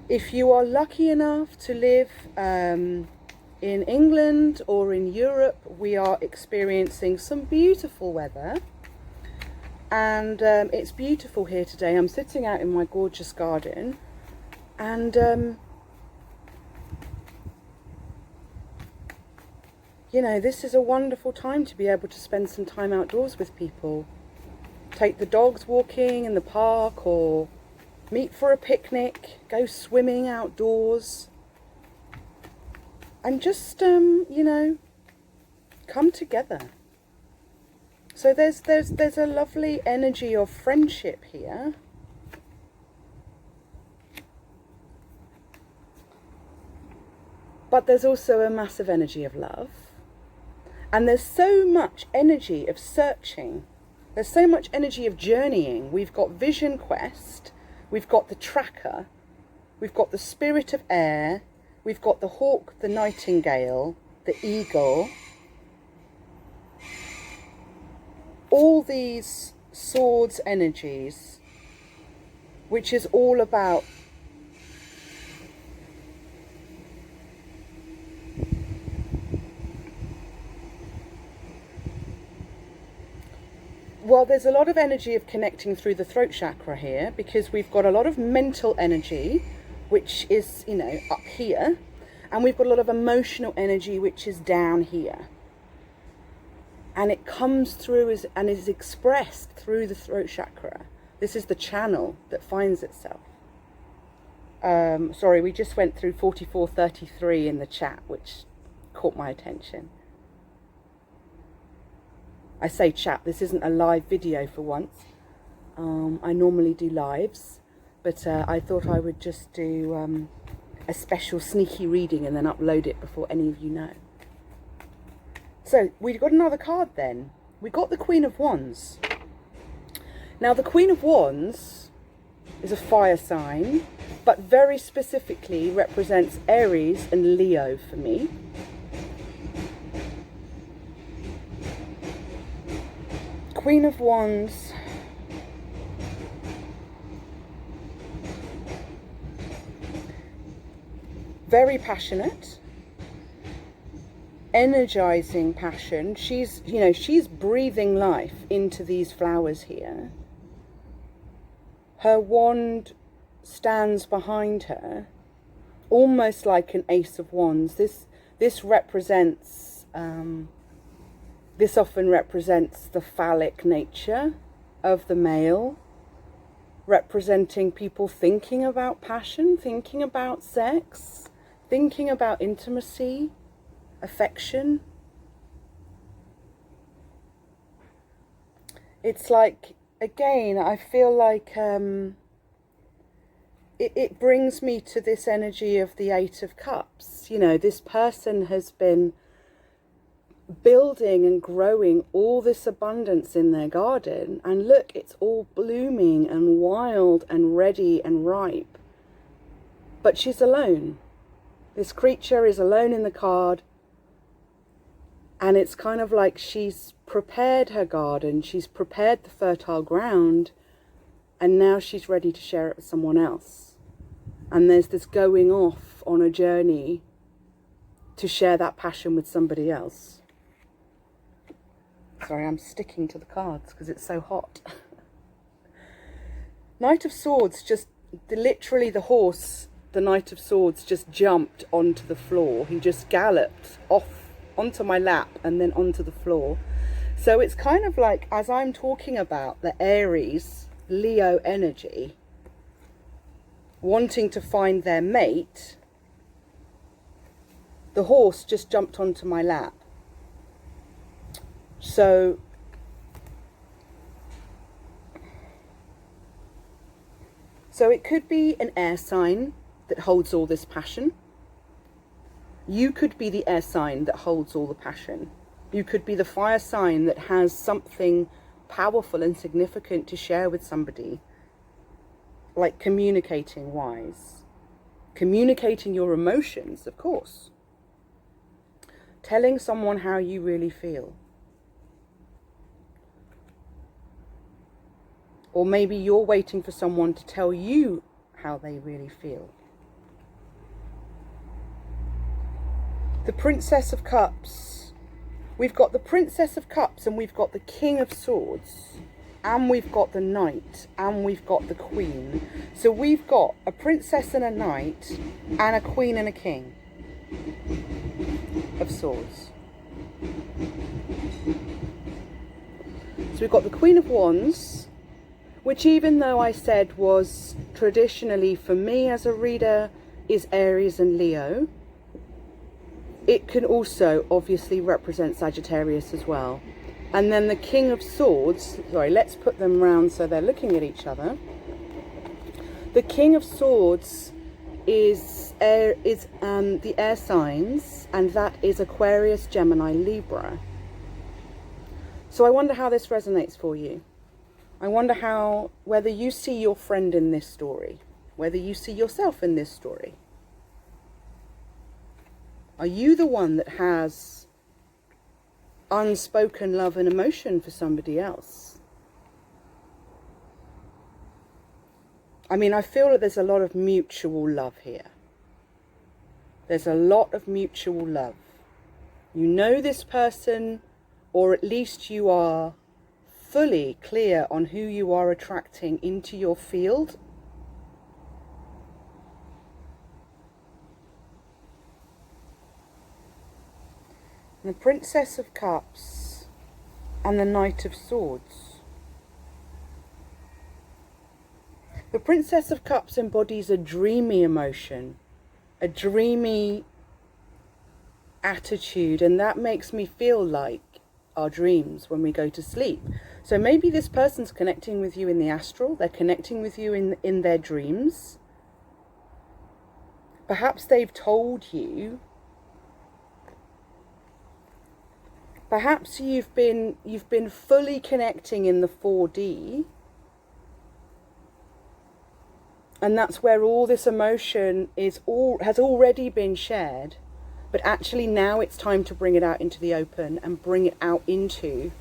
If you are lucky enough to live in England or in Europe, we are experiencing some beautiful weather, and it's beautiful here today. I'm sitting out in my gorgeous garden, and you know, this is a wonderful time to be able to spend some time outdoors with people. Take the dogs walking in the park, or meet for a picnic, go swimming outdoors, and just you know, come together. So there's a lovely energy of friendship here. But there's also a massive energy of love. And there's so much energy of searching. There's so much energy of journeying. We've got Vision Quest, we've got the Tracker, we've got the Spirit of Air, we've got the Hawk, the Nightingale, the Eagle. All these swords energies, which is all about well, there's a lot of energy of connecting through the throat chakra here, because we've got a lot of mental energy, which is, you know, up here, and we've got a lot of emotional energy, which is down here. And it comes through and is expressed through the throat chakra. This is the channel that finds itself. Sorry, we just went through 4433 in the chat, which caught my attention. I say chat, this isn't a live video for once. I normally do lives. But I thought I would just do a special sneaky reading and then upload it before any of you know. So we've got another card then. We got the Queen of Wands. Now the Queen of Wands is a fire sign, but very specifically represents Aries and Leo for me. Queen of Wands very passionate, energizing passion. She's breathing life into these flowers here. Her wand stands behind her, almost like an Ace of Wands. This represents, this often represents the phallic nature of the male, representing people thinking about passion, thinking about sex, thinking about intimacy, affection. It's like, again, I feel like it brings me to this energy of the Eight of Cups. You know, this person has been building and growing all this abundance in their garden, and look, it's all blooming and wild and ready and ripe. But she's alone. This creature is alone in the card, and it's kind of like she's prepared her garden, she's prepared the fertile ground, and now she's ready to share it with someone else. And there's this going off on a journey to share that passion with somebody else. Sorry, I'm sticking to the cards because it's so hot. Knight of Swords, literally the horse, the Knight of Swords just jumped onto the floor. He just galloped off onto my lap and then onto the floor. So it's kind of like, as I'm talking about the Aries, Leo energy, wanting to find their mate, the horse just jumped onto my lap. So it could be an air sign that holds all this passion. You could be the air sign that holds all the passion. You could be the fire sign that has something powerful and significant to share with somebody, like communicating wise, communicating your emotions, of course, telling someone how you really feel. Or maybe you're waiting for someone to tell you how they really feel. The Princess of Cups. We've got the Princess of Cups, and we've got the King of Swords, and we've got the Knight, and we've got the Queen. So we've got a Princess and a Knight, and a Queen and a King of Swords. So we've got the Queen of Wands, which, even though I said was traditionally for me as a reader is Aries and Leo, it can also obviously represent Sagittarius as well. And then the King of Swords, sorry, let's put them round so they're looking at each other. The King of Swords is the air signs, and that is Aquarius, Gemini, Libra. So I wonder how this resonates for you. I wonder whether you see your friend in this story, whether you see yourself in this story. Are you the one that has unspoken love and emotion for somebody else? I mean, I feel that there's a lot of mutual love here. There's a lot of mutual love. You know this person, or at least you are fully clear on who you are attracting into your field. The Princess of Cups and the Knight of Swords. The Princess of Cups embodies a dreamy emotion, a dreamy attitude, and that makes me feel like our dreams when we go to sleep. So maybe this person's connecting with you in the astral, they're connecting with you in their dreams. Perhaps they've told you. Perhaps you've been fully connecting in the 4D. And that's where all this emotion has already been shared. But actually now it's time to bring it out into the open and bring it out into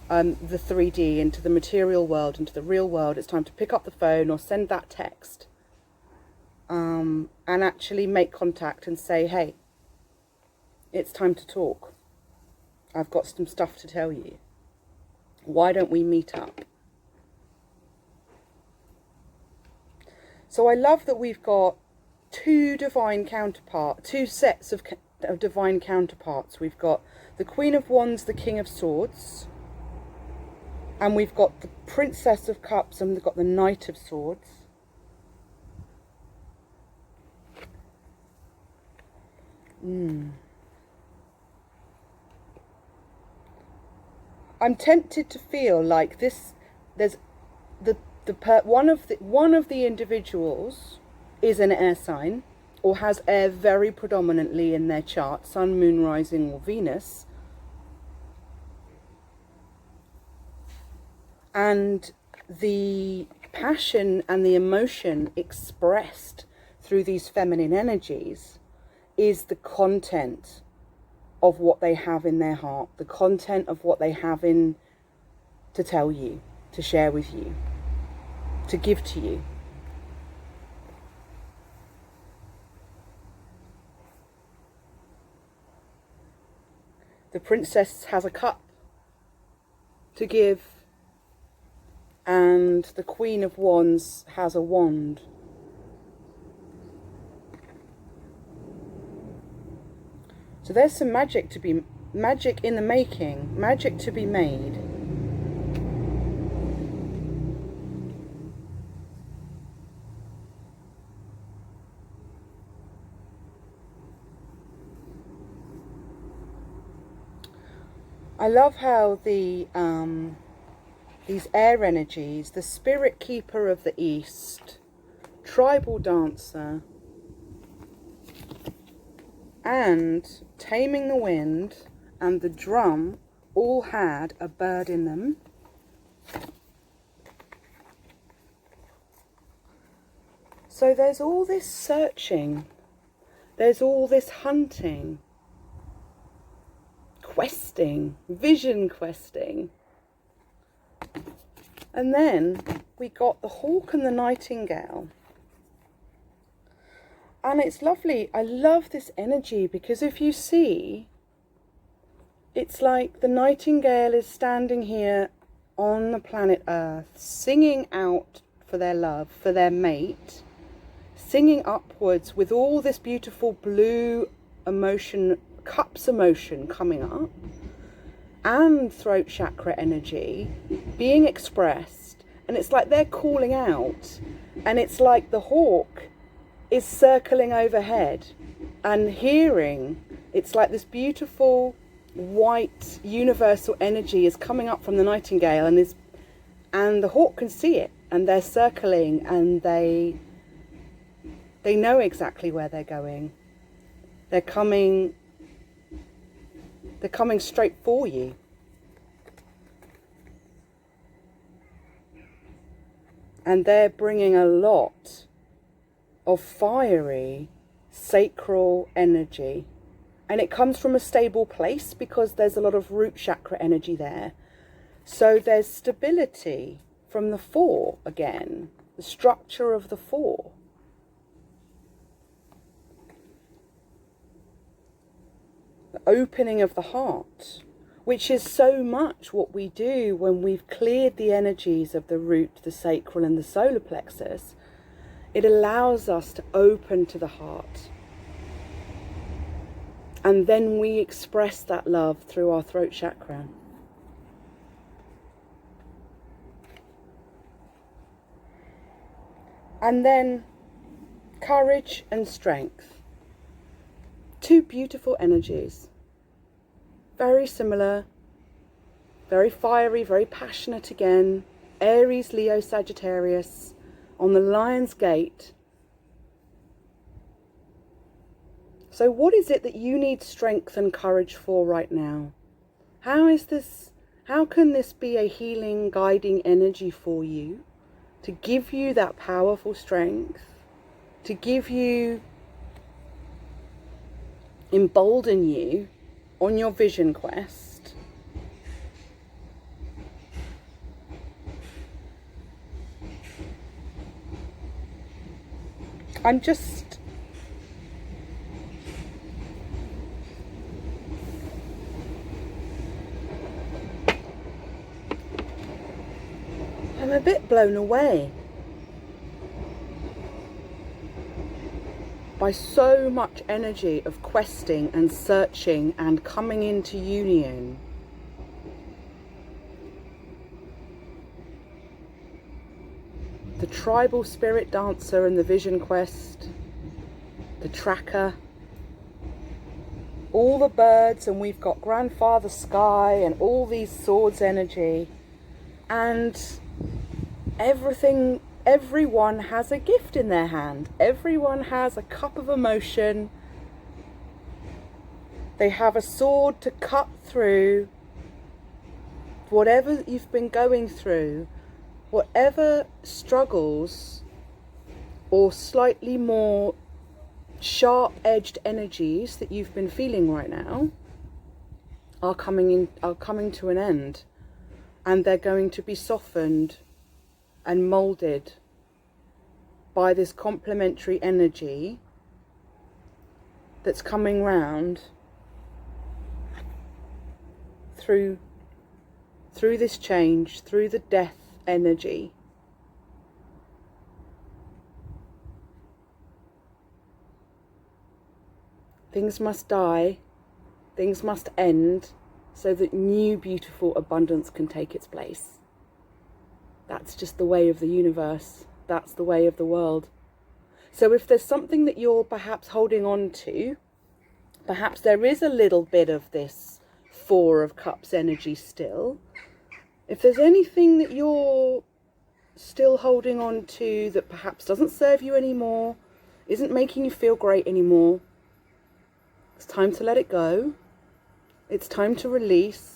the 3D, into the material world, into the real world. It's time to pick up the phone or send that text and actually make contact and say, hey, it's time to talk. I've got some stuff to tell you. Why don't we meet up? So I love that we've got two sets of divine counterparts. We've got the Queen of Wands, the King of Swords, and we've got the Princess of Cups, and we've got the Knight of Swords. I'm tempted to feel like this. There's one of the individuals is an air sign, or has air very predominantly in their chart, Sun, Moon, Rising, or Venus. And the passion and the emotion expressed through these feminine energies is the content of what they have in their heart, the content of what they have in to tell you, to share with you, to give to you. The princess has a cup to give, and the Queen of Wands has a wand. So there's some magic in the making, magic to be made. I love how these air energies, the spirit keeper of the East, tribal dancer, and taming the wind, and the drum all had a bird in them. So there's all this searching, there's all this hunting, questing, vision questing. And then we got the hawk and the nightingale. And it's lovely. I love this energy, because if you see, it's like the nightingale is standing here on the planet Earth, singing out for their love, for their mate, singing upwards with all this beautiful blue emotion, cups emotion coming up, and throat chakra energy being expressed. And it's like they're calling out, and it's like the hawk is circling overhead and hearing. It's like this beautiful white universal energy is coming up from the nightingale, and the hawk can see it, and they're circling, and they know exactly where they're going. They're coming straight for you. And they're bringing a lot of fiery, sacral energy. And it comes from a stable place, because there's a lot of root chakra energy there. So there's stability from the 4 again, the structure of the 4. The opening of the heart, which is so much what we do when we've cleared the energies of the root, the sacral, and the solar plexus. It allows us to open to the heart. And then we express that love through our throat chakra. And then courage and strength. 2 beautiful energies. Very similar, Very fiery, very passionate again. Aries, Leo, Sagittarius on the Lion's Gate. So what is it that you need strength and courage for right now? How can this be a healing, guiding energy for you to give you that powerful strength, to give you, embolden you on your vision quest? I'm a bit blown away by so much energy of questing and searching and coming into union. The tribal spirit dancer and the vision quest, the tracker, all the birds, and we've got Grandfather Sky and all these swords energy, and everyone has a gift in their hand. Everyone has a cup of emotion. They have a sword to cut through whatever you've been going through, whatever struggles or slightly more sharp-edged energies that you've been feeling right now are coming to an end, and they're going to be softened and molded by this complementary energy that's coming round through this change, through the death energy. Things must die, things must end, so that new beautiful abundance can take its place. That's just the way of the universe. That's the way of the world. So if there's something that you're perhaps holding on to, perhaps there is a little bit of this Four of Cups energy still. If there's anything that you're still holding on to that perhaps doesn't serve you anymore, isn't making you feel great anymore, it's time to let it go. It's time to release.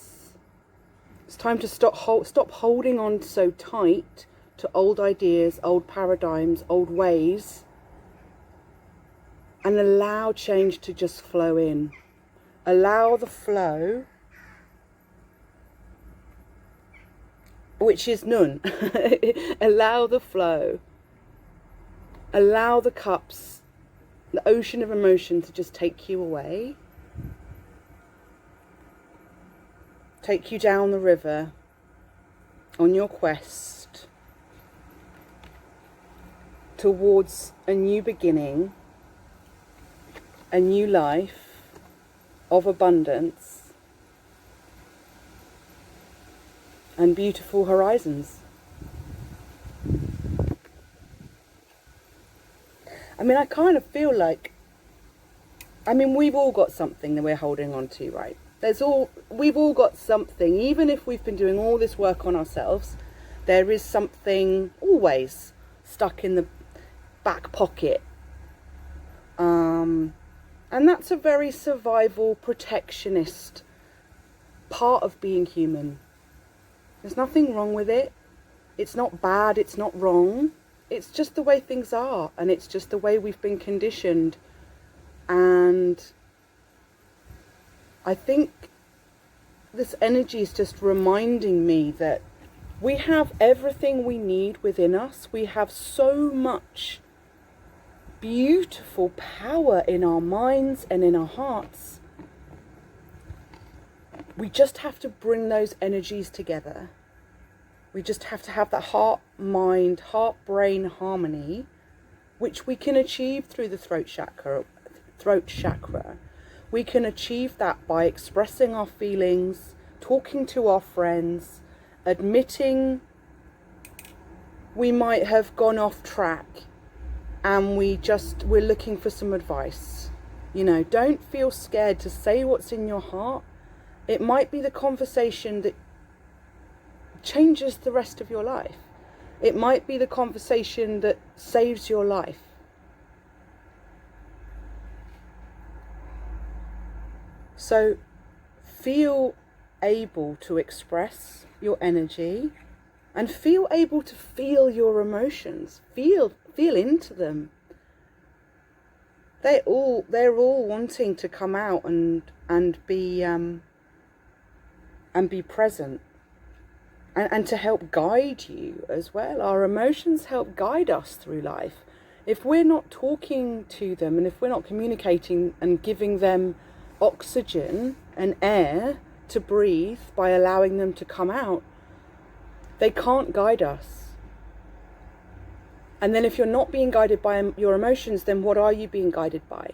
It's time to stop holding on so tight to old ideas, old paradigms, old ways, and allow change to just flow in. Allow the flow, which is none. Allow the flow. Allow the cups, the ocean of emotion, to just take you away. Take you down the river on your quest towards a new beginning, a new life of abundance and beautiful horizons. I mean, I kind of feel like, we've all got something that we're holding on to, right? We've all got something. Even if we've been doing all this work on ourselves, there is something always stuck in the back pocket. And that's a very survival, protectionist part of being human. There's nothing wrong with it. It's not bad, it's not wrong. It's just the way things are, and it's just the way we've been conditioned. And I think this energy is just reminding me that we have everything we need within us. We have so much beautiful power in our minds and in our hearts. We just have to bring those energies together. We just have to have that heart-mind, heart-brain harmony, which we can achieve through the throat chakra. We can achieve that by expressing our feelings, talking to our friends, admitting we might have gone off track, and we're looking for some advice. Don't feel scared to say what's in your heart. It might be the conversation that changes the rest of your life. It might be the conversation that saves your life. So feel able to express your energy and feel able to feel your emotions. Feel into them. They're all wanting to come out and be present and to help guide you as well. Our emotions help guide us through life. If we're not talking to them and if we're not communicating and giving them oxygen and air to breathe by allowing them to come out, they can't guide us. And then if you're not being guided by your emotions, then what are you being guided by?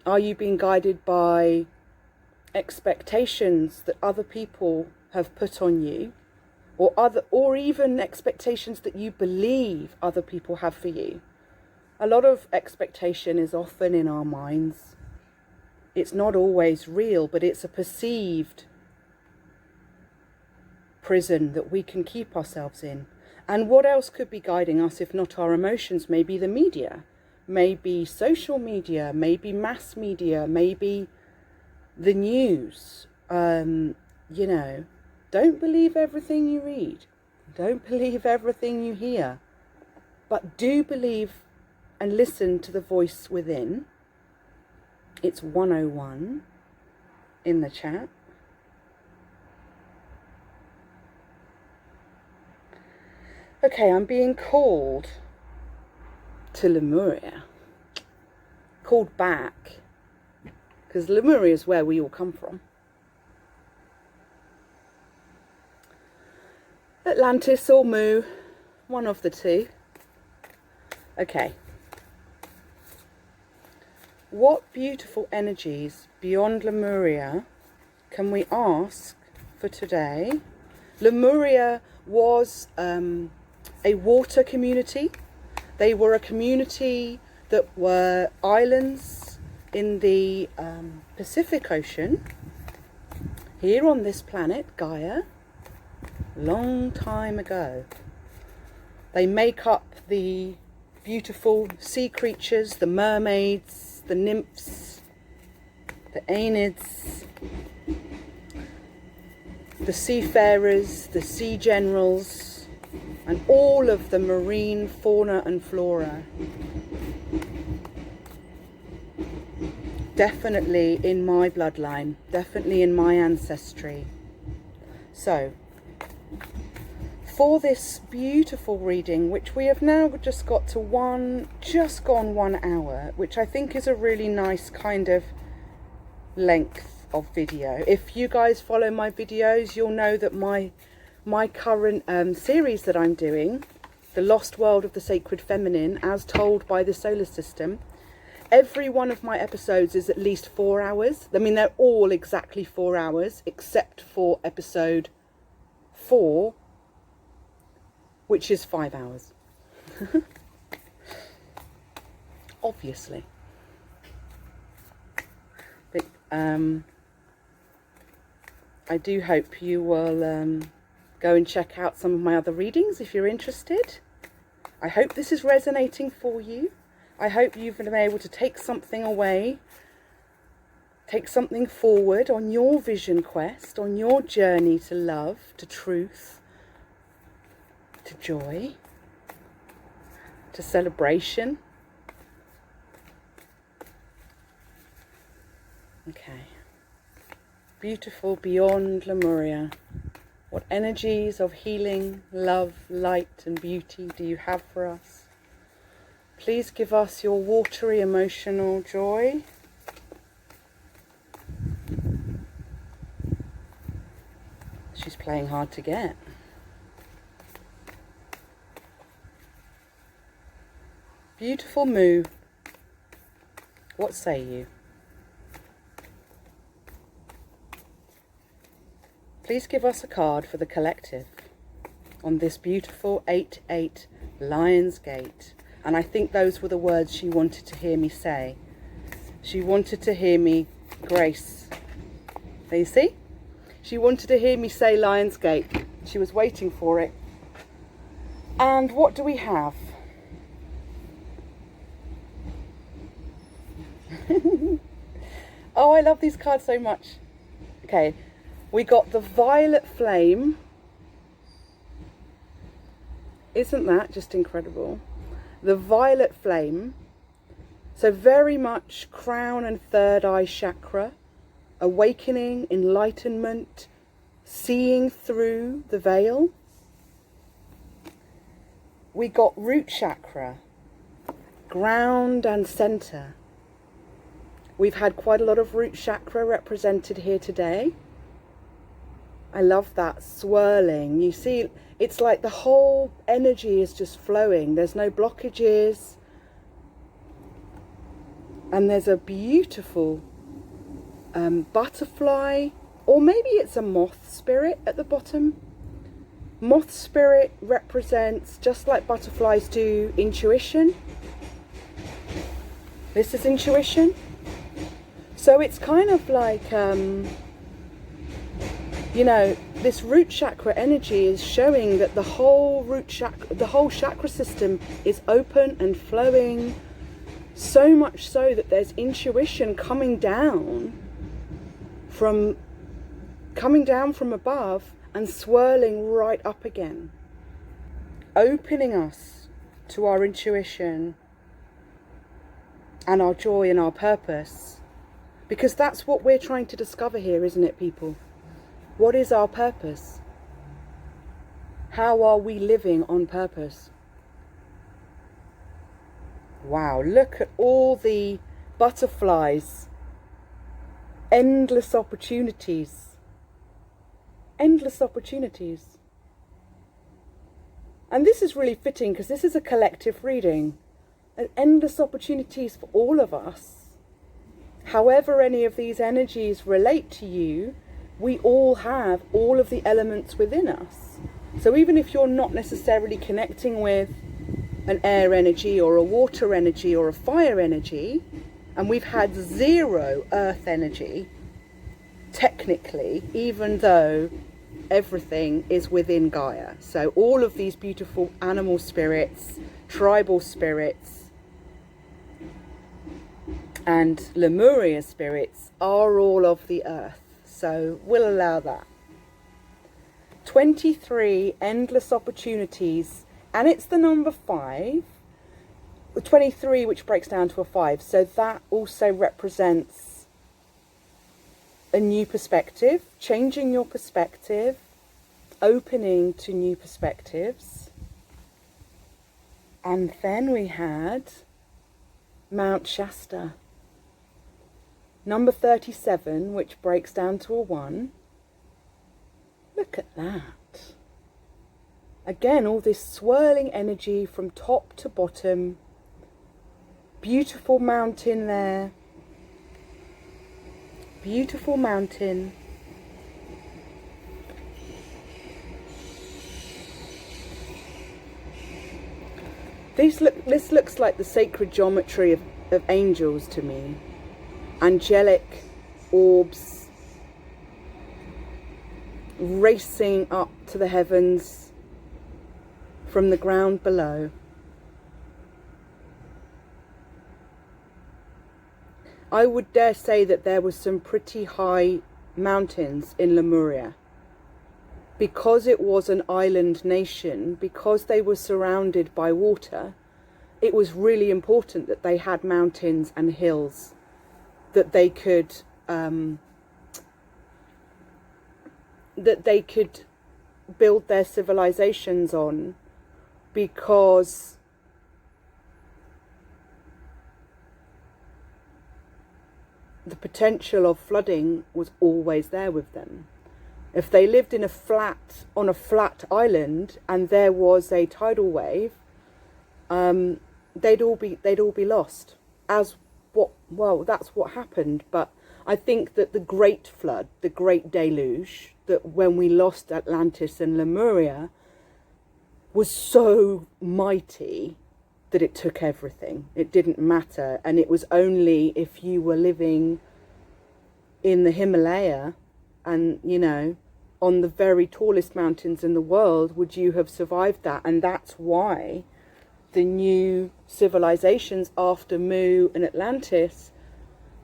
Are you being guided by expectations that other people have put on you, or even expectations that you believe other people have for you? A lot of expectation is often in our minds. It's not always real, but it's a perceived prison that we can keep ourselves in. And what else could be guiding us if not our emotions? Maybe the media, maybe social media, maybe mass media, maybe the news. You know, don't believe everything you read. Don't believe everything you hear. But do believe and listen to the voice within. It's 101 in the chat. Okay, I'm being called to Lemuria. Called back. Because Lemuria is where we all come from. Atlantis or Mu, one of the two. Okay. What beautiful energies beyond Lemuria can we ask for today? Lemuria was a water community. They were a community that were islands in the Pacific Ocean, here on this planet, Gaia, long time ago. They make up the beautiful sea creatures, the mermaids, the nymphs, the Aenids, the seafarers, the sea generals, and all of the marine fauna and flora. Definitely in my bloodline, definitely in my ancestry. So, for this beautiful reading, which we have now just got to just gone 1 hour, which I think is a really nice kind of length of video. If you guys follow my videos, you'll know that my current series that I'm doing, The Lost World of the Sacred Feminine, as told by the solar system, every one of my episodes is at least 4 hours. I mean, they're all exactly 4 hours, except for episode 4, which is 5 hours. Obviously. But I do hope you will go and check out some of my other readings if you're interested. I hope this is resonating for you. I hope you've been able to take something away, take something forward on your vision quest, on your journey to love, to truth, to joy, to celebration. Okay. Beautiful beyond Lemuria. What energies of healing, love, light and beauty do you have for us? Please give us your watery emotional joy. She's playing hard to get. Beautiful Mu, what say you? Please give us a card for the collective on this beautiful 8-8 Lion's Gate. And I think those were the words she wanted to hear me say. She wanted to hear me grace. There you see? She wanted to hear me say Lionsgate. She was waiting for it. And what do we have? Oh, I love these cards so much. Okay, we got the Violet Flame. Isn't that just incredible? The Violet Flame. So very much crown and third eye chakra. Awakening, enlightenment, seeing through the veil. We got root chakra, ground and center. We've had quite a lot of root chakra represented here today. I love that swirling. You see, it's like the whole energy is just flowing. There's no blockages. And there's a beautiful butterfly, or maybe it's a moth spirit at the bottom. Moth spirit represents, just like butterflies do, intuition. This is intuition. So it's kind of like, you know, this root chakra energy is showing that the whole chakra system is open and flowing, so much so that there's intuition coming down from above and swirling right up again, opening us to our intuition and our joy and our purpose. Because that's what we're trying to discover here, isn't it, people? What is our purpose? How are we living on purpose? Wow, look at all the butterflies. Endless opportunities. Endless opportunities. And this is really fitting because this is a collective reading. And endless opportunities for all of us. However any of these energies relate to you, we all have all of the elements within us. So even if you're not necessarily connecting with an air energy or a water energy or a fire energy, and we've had 0 earth energy, technically, even though everything is within Gaia. So all of these beautiful animal spirits, tribal spirits, and Lemuria spirits are all of the earth. So we'll allow that. 23 endless opportunities, and it's the number 5. 23, which breaks down to a 5. So that also represents a new perspective, changing your perspective, opening to new perspectives. And then we had Mount Shasta. Number 37, which breaks down to a 1. Look at that. Again, all this swirling energy from top to bottom. Beautiful mountain there. Beautiful mountain. This looks like the sacred geometry of angels to me. Angelic orbs racing up to the heavens from the ground below. I would dare say that there was some pretty high mountains in Lemuria. Because it was an island nation, because they were surrounded by water, it was really important that they had mountains and hills that they could build their civilizations on, because the potential of flooding was always there with them. If they lived on a flat island and there was a tidal wave, they'd all be lost. That's what happened. But I think that the great flood, the great deluge, that when we lost Atlantis and Lemuria, was so mighty that it took everything. It didn't matter. And it was only if you were living in the Himalaya and, you know, on the very tallest mountains in the world, would you have survived that? And that's why the new civilizations after Mu and Atlantis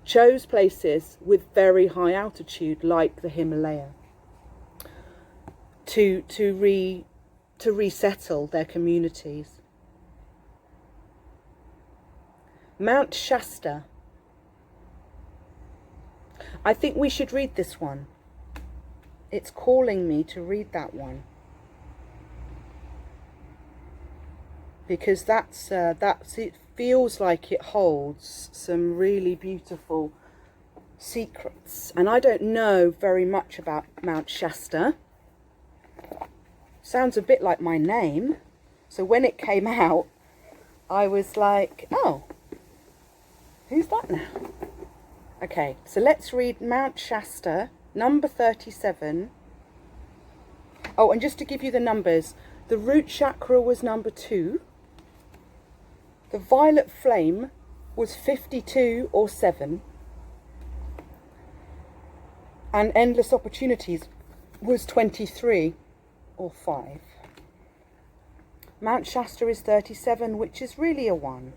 chose places with very high altitude, like the Himalaya, to resettle their communities. Mount Shasta. I think we should read this one. It's calling me to read that one, because it feels like it holds some really beautiful secrets. And I don't know very much about Mount Shasta. Sounds a bit like my name. So when it came out, I was like, oh, who's that now? Okay, so let's read Mount Shasta, number 37. Oh, and just to give you the numbers, the root chakra was number 2. The violet flame was 52 or 7. And endless opportunities was 23 or 5. Mount Shasta is 37, which is really a 1.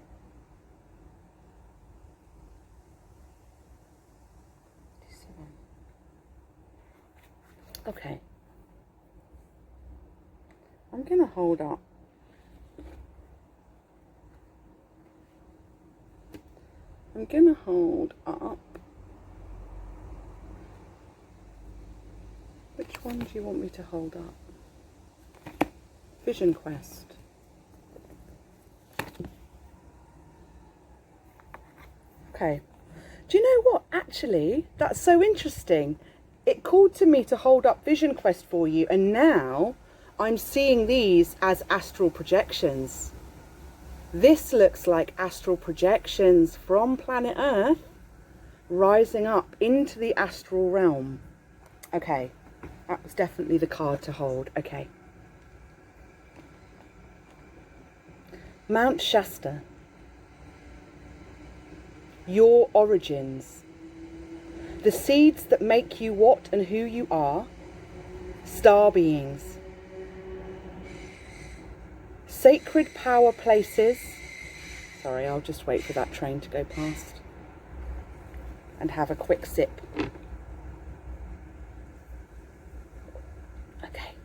Okay, I'm going to hold up. I'm going to hold up. Which one do you want me to hold up? Vision Quest. Okay. Do you know what? Actually, that's so interesting. It called to me to hold up Vision Quest for you, and now I'm seeing these as astral projections. This looks like astral projections from planet Earth rising up into the astral realm. Okay, that was definitely the card to hold. Okay. Mount Shasta. Your origins. The seeds that make you what and who you are. Star beings. Sacred power places. Sorry, I'll just wait for that train to go past and have a quick sip. Okay.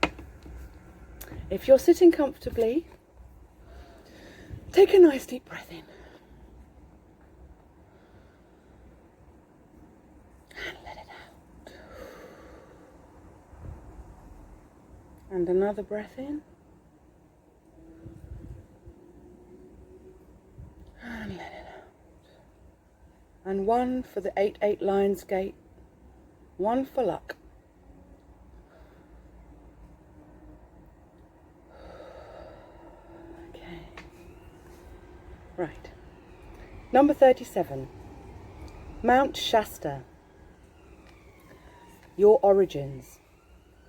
If you're sitting comfortably, take a nice deep breath in. And let it out. And another breath in. And let it out. And one for the 8-8 Lions Gate. One for luck. Okay. Right. Number 37. Mount Shasta. Your origins.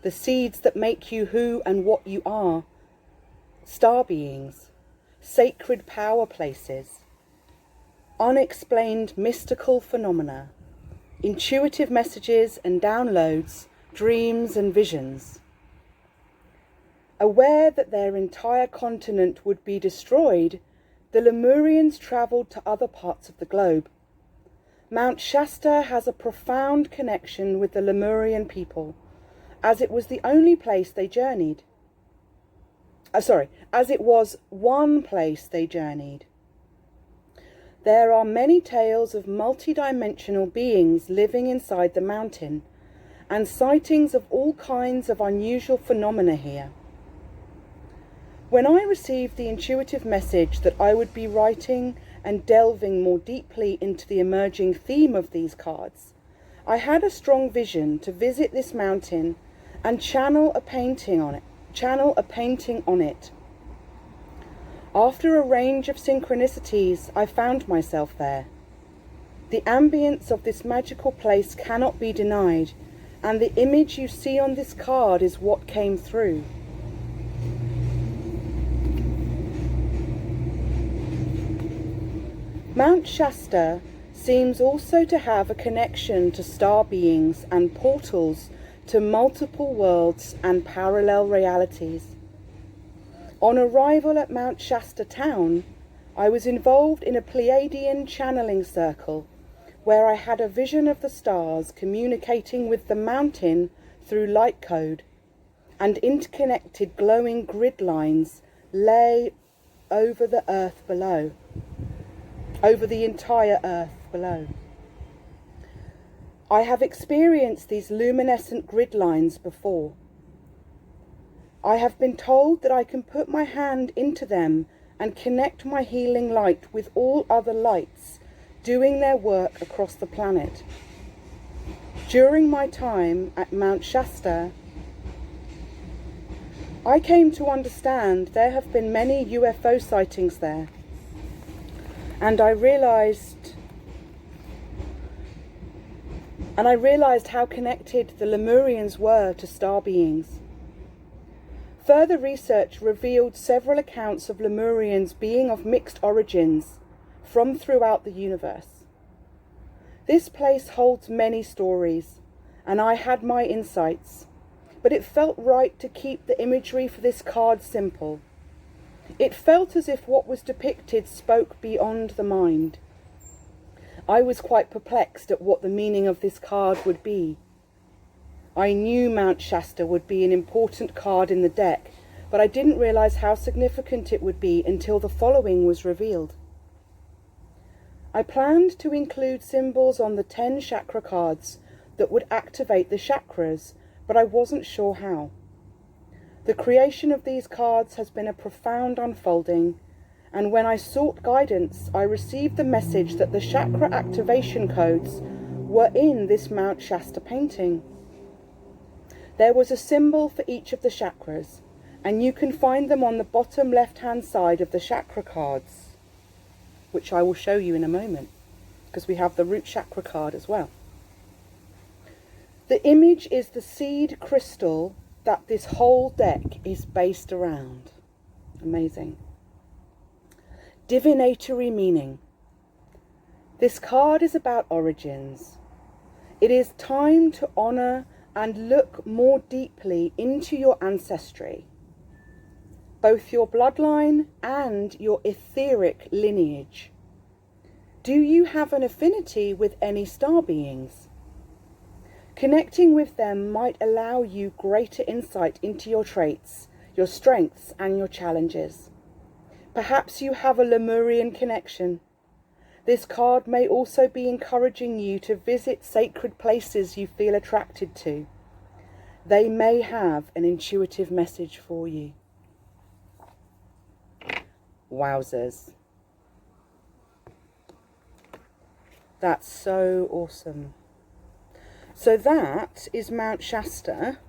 The seeds that make you who and what you are. Star beings. Sacred power places. Unexplained mystical phenomena. Intuitive messages and downloads. Dreams and visions. Aware that their entire continent would be destroyed, the Lemurians travelled to other parts of the globe. Mount Shasta has a profound connection with the Lemurian people, as it was the only place they journeyed. As it was one place they journeyed. There are many tales of multidimensional beings living inside the mountain, and sightings of all kinds of unusual phenomena here. When I received the intuitive message that I would be writing and delving more deeply into the emerging theme of these cards, I had a strong vision to visit this mountain and channel a painting on it. After a range of synchronicities, I found myself there. The ambience of this magical place cannot be denied, and the image you see on this card is what came through. Mount Shasta seems also to have a connection to star beings and portals to multiple worlds and parallel realities. On arrival at Mount Shasta town, I was involved in a Pleiadian channeling circle where I had a vision of the stars communicating with the mountain through light code, and interconnected glowing grid lines lay over the earth below, over the entire earth below. I have experienced these luminescent grid lines before. I have been told that I can put my hand into them and connect my healing light with all other lights doing their work across the planet. During my time at Mount Shasta, I came to understand there have been many UFO sightings there, and I realized how connected the Lemurians were to star beings. Further research revealed several accounts of Lemurians being of mixed origins from throughout the universe. This place holds many stories, and I had my insights, but it felt right to keep the imagery for this card simple. It felt as if what was depicted spoke beyond the mind. I was quite perplexed at what the meaning of this card would be. I knew Mount Shasta would be an important card in the deck, but I didn't realize how significant it would be until the following was revealed. I planned to include symbols on the 10 chakra cards that would activate the chakras, but I wasn't sure how. The creation of these cards has been a profound unfolding, and when I sought guidance, I received the message that the chakra activation codes were in this Mount Shasta painting. There was a symbol for each of the chakras, and you can find them on the bottom left-hand side of the chakra cards, which I will show you in a moment, because we have the root chakra card as well. The image is the seed crystal that this whole deck is based around. Amazing. Divinatory meaning. This card is about origins. It is time to honour and look more deeply into your ancestry, both your bloodline and your etheric lineage. Do you have an affinity with any star beings? Connecting with them might allow you greater insight into your traits, your strengths and your challenges. Perhaps you have a Lemurian connection. This card may also be encouraging you to visit sacred places you feel attracted to. They may have an intuitive message for you. Wowzers. That's so awesome. So that is Mount Shasta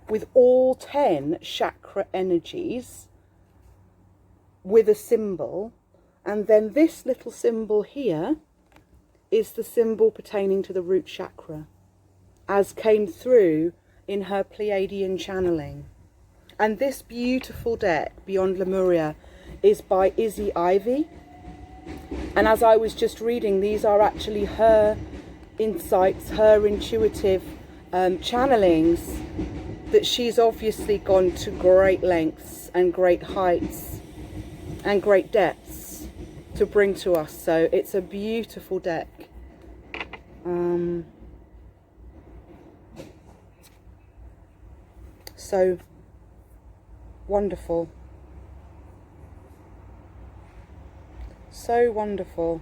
with all 10 chakra energies with a symbol, and then this little symbol here is the symbol pertaining to the root chakra, as came through in her Pleiadian channeling. And this beautiful deck, Beyond Lemuria, is by Izzy Ivy, and as I was just reading, these are actually her insights, her intuitive channelings that she's obviously gone to great lengths and great heights and great depths to bring to us. So it's a beautiful deck. So wonderful. So wonderful.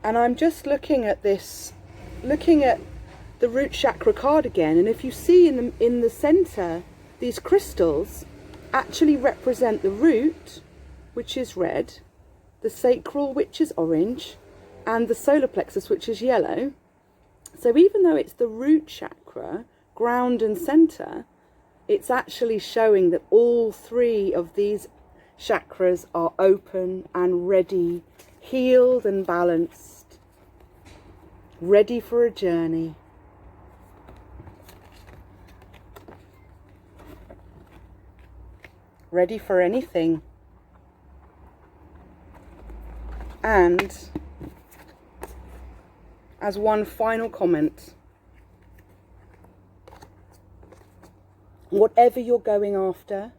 And I'm just looking at this, looking at the root chakra card again, and if you see in the center, these crystals actually represent the root, which is red, the sacral, which is orange, and the solar plexus, which is yellow. So even though it's the root chakra, ground and center, it's actually showing that all 3 of these chakras are open and ready, healed and balanced, ready for a journey. Ready for anything. And as one final comment, Whatever you're going after,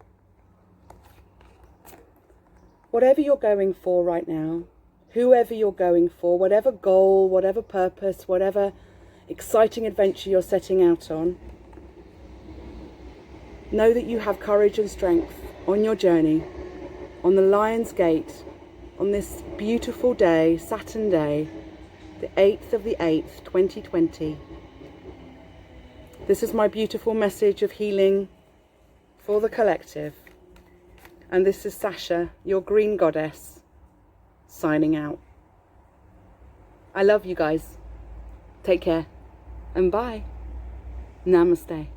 whatever you're going for right now, whoever you're going for, whatever goal, whatever purpose, whatever exciting adventure you're setting out on, know that you have courage and strength on your journey, on the Lion's Gate, on this beautiful day, Saturn day, the 8th of the 8th, 2020. This is my beautiful message of healing for the collective. And this is Sasha, your green goddess, signing out. I love you guys. Take care and bye. Namaste.